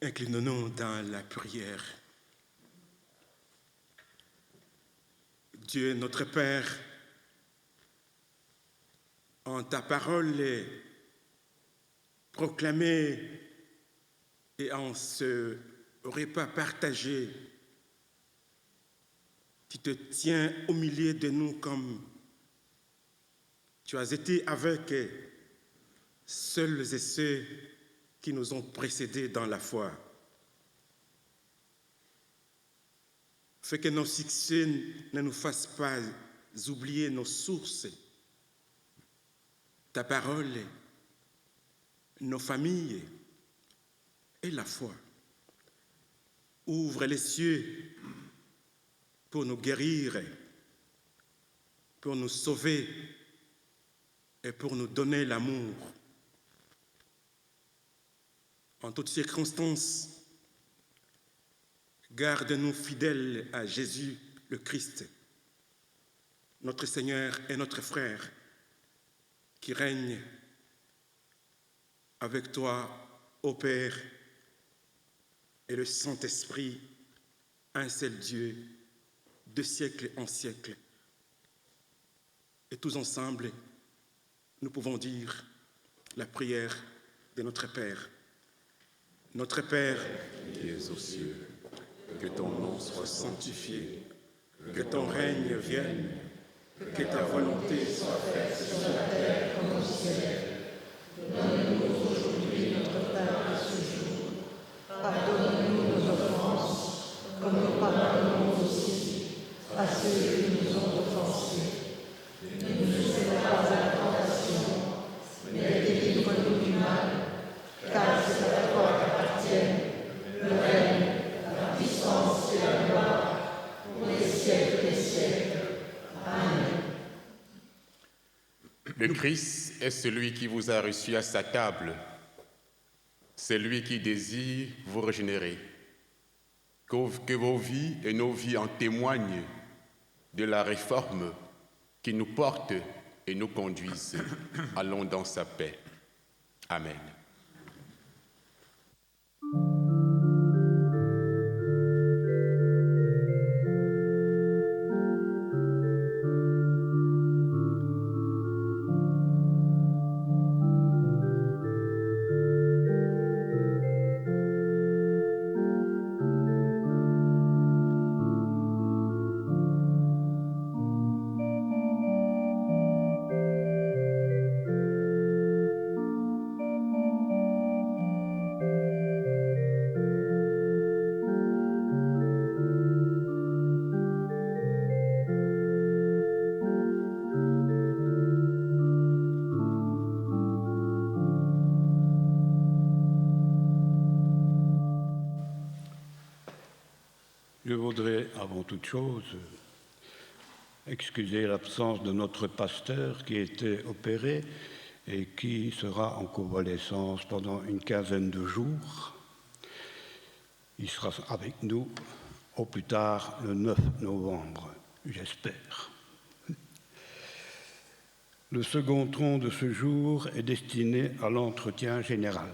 Inclinons-nous dans la prière. Dieu notre Père, en ta parole est proclamée et en ce repas partagé, tu te tiens au milieu de nous comme tu as été avec seuls et ceux qui nous ont précédés dans la foi. Fais que nos succès ne nous fassent pas oublier nos sources, ta parole, nos familles et la foi. Ouvre les cieux pour nous guérir, pour nous sauver et pour nous donner l'amour. En toutes circonstances, Garde-nous fidèles à Jésus le Christ, notre Seigneur et notre frère, qui règne avec toi, ô Père, et le Saint-Esprit, un seul Dieu, de siècle en siècle. Et tous ensemble, nous pouvons dire la prière de notre Père. Notre Père, qui es aux cieux, que ton nom soit sanctifié, que ton règne vienne, que ta volonté soit faite sur la terre comme au ciel. Donne-nous aujourd'hui notre pain de ce jour. Pardonne-nous nos offenses, comme nous pardonnons aussi à ceux qui nous ont offensés. Ne nous soumets pas à la tentation, mais délivre-nous du mal, car c'est à toi qu'appartiennent le règne, la puissance et la gloire, pour les siècles des siècles. Amen. Le Christ est celui qui vous a reçu à sa table. C'est lui qui désire vous régénérer. Que vos vies et nos vies en témoignent de la réforme qui nous porte et nous conduise. Allons dans sa paix. Amen. Je voudrais, avant toute chose, excuser l'absence de notre pasteur qui était opéré et qui sera en convalescence pendant une quinzaine de jours. Il sera avec nous au plus tard le 9 novembre, j'espère. Le second tronc de ce jour est destiné à l'entretien général.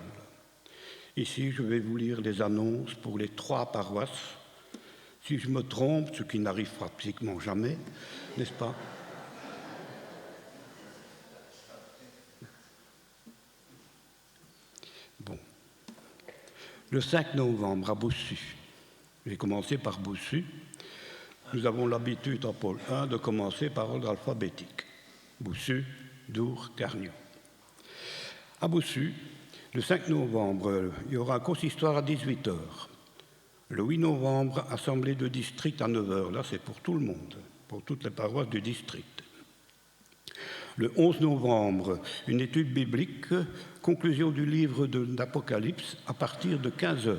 Ici, je vais vous lire les annonces pour les 3 paroisses. Si je me trompe, ce qui n'arrive pratiquement jamais, n'est-ce pas? Bon. Le 5 novembre à Boussu. J'ai commencé par Boussu. Nous avons l'habitude en pôle 1 de commencer par ordre alphabétique. Boussu, Dour, Carnion. À Boussu, le 5 novembre, il y aura un consistoire à 18h. Le 8 novembre, assemblée de district à 9h. Là, c'est pour tout le monde, pour toutes les paroisses du district. Le 11 novembre, une étude biblique, conclusion du livre d'Apocalypse à partir de 15h.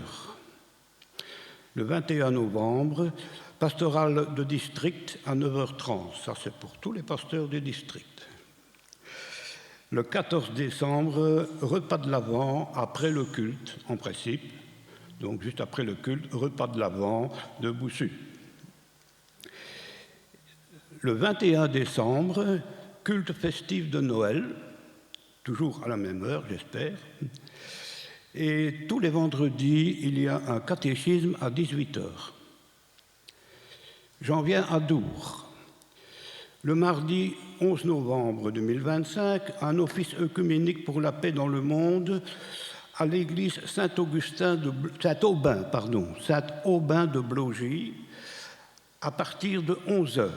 Le 21 novembre, pastorale de district à 9h30. Ça, c'est pour tous les pasteurs du district. Le 14 décembre, repas de l'Avent après le culte, en principe. Donc, juste après le culte, repas de l'Avent de Boussu. Le 21 décembre, culte festif de Noël, toujours à la même heure, j'espère. Et tous les vendredis, il y a un catéchisme à 18h. J'en viens à Dour. Le mardi 11 novembre 2025, un office œcuménique pour la paix dans le monde à l'église Saint-Aubin de Blogy, à partir de 11h.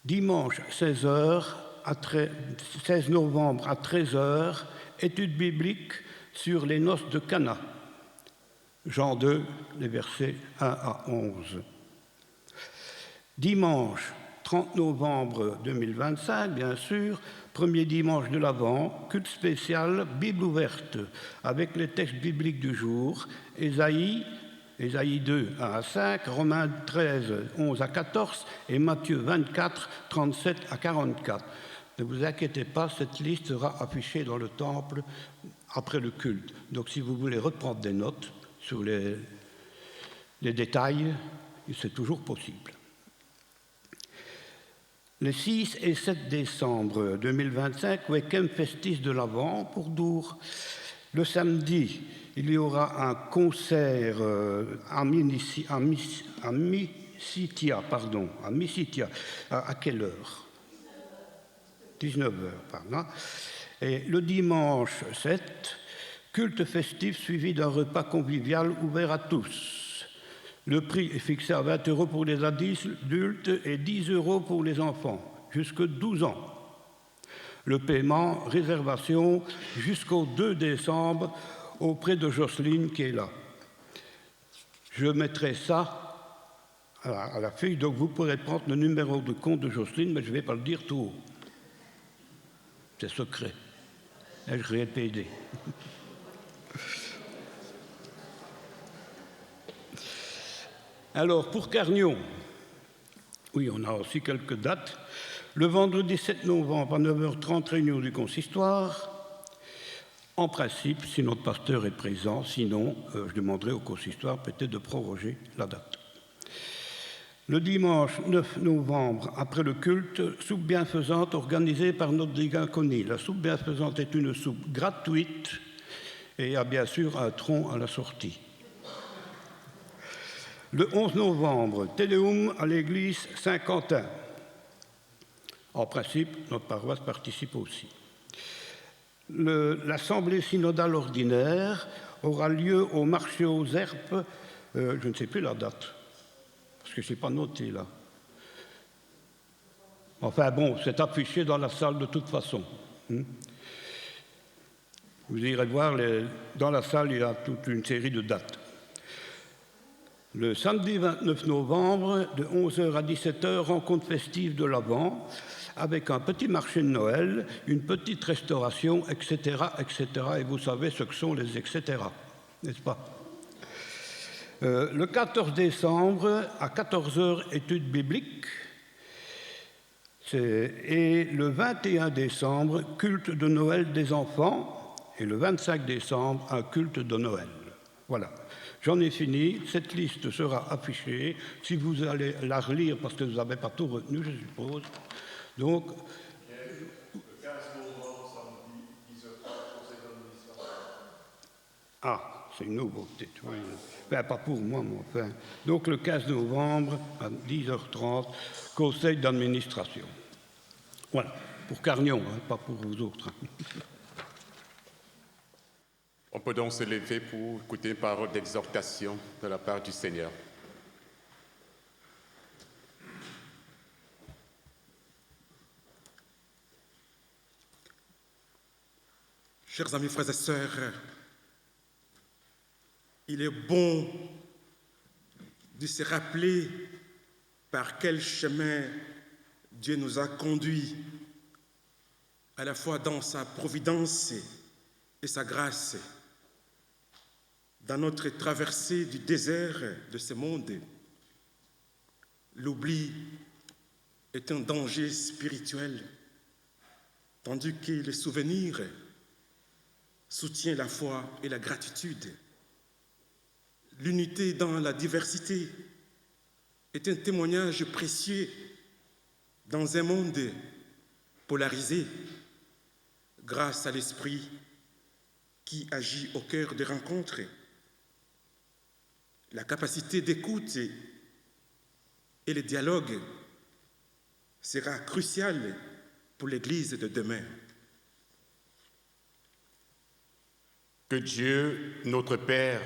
Dimanche 16 novembre à 13h, étude biblique sur les noces de Cana. Jean 2, les versets 1 à 11. Dimanche 30 novembre 2025, bien sûr, premier dimanche de l'Avent, culte spécial, Bible ouverte, avec les textes bibliques du jour, Ésaïe 2, 1 à 5, Romains 13, 11 à 14 et Matthieu 24, 37 à 44. Ne vous inquiétez pas, cette liste sera affichée dans le temple après le culte. Donc si vous voulez reprendre des notes sur les Les détails, c'est toujours possible. Les 6 et 7 décembre 2025, week-end festif de l'Avent pour Dour. Le samedi, il y aura un concert à Misitia. À quelle heure? 19h, pardon. Et le dimanche 7, culte festif suivi d'un repas convivial ouvert à tous. Le prix est fixé à 20 € pour les adultes et 10 € pour les enfants, jusqu'à 12 ans. Le paiement, réservation jusqu'au 2 décembre auprès de Jocelyne qui est là. Je mettrai ça à la feuille, donc vous pourrez prendre le numéro de compte de Jocelyne, mais je ne vais pas le dire tout haut. C'est secret. RGPD. Alors, pour Carnion, oui, on a aussi quelques dates. Le vendredi 7 novembre à 9h30, réunion du consistoire. En principe, si notre pasteur est présent, sinon, je demanderai au consistoire peut-être de proroger la date. Le dimanche 9 novembre, après le culte, soupe bienfaisante organisée par notre diaconie. La soupe bienfaisante est une soupe gratuite et il y a bien sûr un tronc à la sortie. Le 11 novembre, Téléum à l'église Saint-Quentin. En principe, notre paroisse participe aussi. L'assemblée synodale ordinaire aura lieu au marché aux Herpes, je ne sais plus la date, parce que je n'ai pas noté là. Enfin bon, c'est affiché dans la salle de toute façon. Vous irez voir, dans la salle, il y a toute une série de dates. Le samedi 29 novembre, de 11h à 17h, rencontre festive de l'Avent, avec un petit marché de Noël, une petite restauration, etc., etc. Et vous savez ce que sont les etc., n'est-ce pas? Le 14 décembre, à 14h, études bibliques. Et le 21 décembre, culte de Noël des enfants. Et le 25 décembre, un culte de Noël. Voilà. J'en ai fini. Cette liste sera affichée. Si vous allez la relire, parce que vous n'avez pas tout retenu, je suppose. Donc, le 15 novembre, samedi, 10h30, conseil d'administration. Ah, c'est une nouveauté. Oui. Ben, pas pour moi, mais enfin. Donc, le 15 novembre, à 10h30, conseil d'administration. Voilà, pour Carnion, hein, pas pour vous autres. On peut donc se lever pour écouter une parole d'exhortation de la part du Seigneur. Chers amis, frères et sœurs, il est bon de se rappeler par quel chemin Dieu nous a conduits, à la fois dans sa providence et sa grâce, dans notre traversée du désert de ce monde. L'oubli est un danger spirituel, tandis que le souvenir soutient la foi et la gratitude. L'unité dans la diversité est un témoignage précieux dans un monde polarisé, grâce à l'Esprit qui agit au cœur des rencontres. La capacité d'écoute et le dialogue sera cruciale pour l'Église de demain. Que Dieu, notre Père,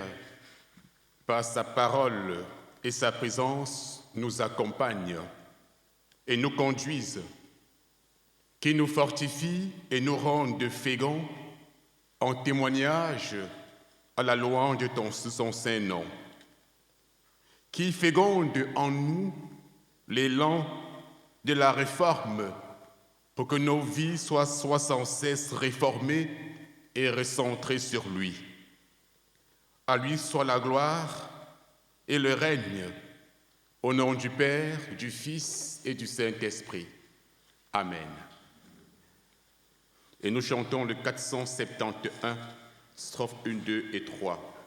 par sa parole et sa présence, nous accompagne et nous conduise, qui nous fortifie et nous rende féconds en témoignage à la louange de son saint nom, qui féconde en nous l'élan de la réforme pour que nos vies soient sans cesse réformées et recentrées sur lui. À lui soit la gloire et le règne, au nom du Père, du Fils et du Saint-Esprit. Amen. Et nous chantons le 471, strophes 1, 2 et 3.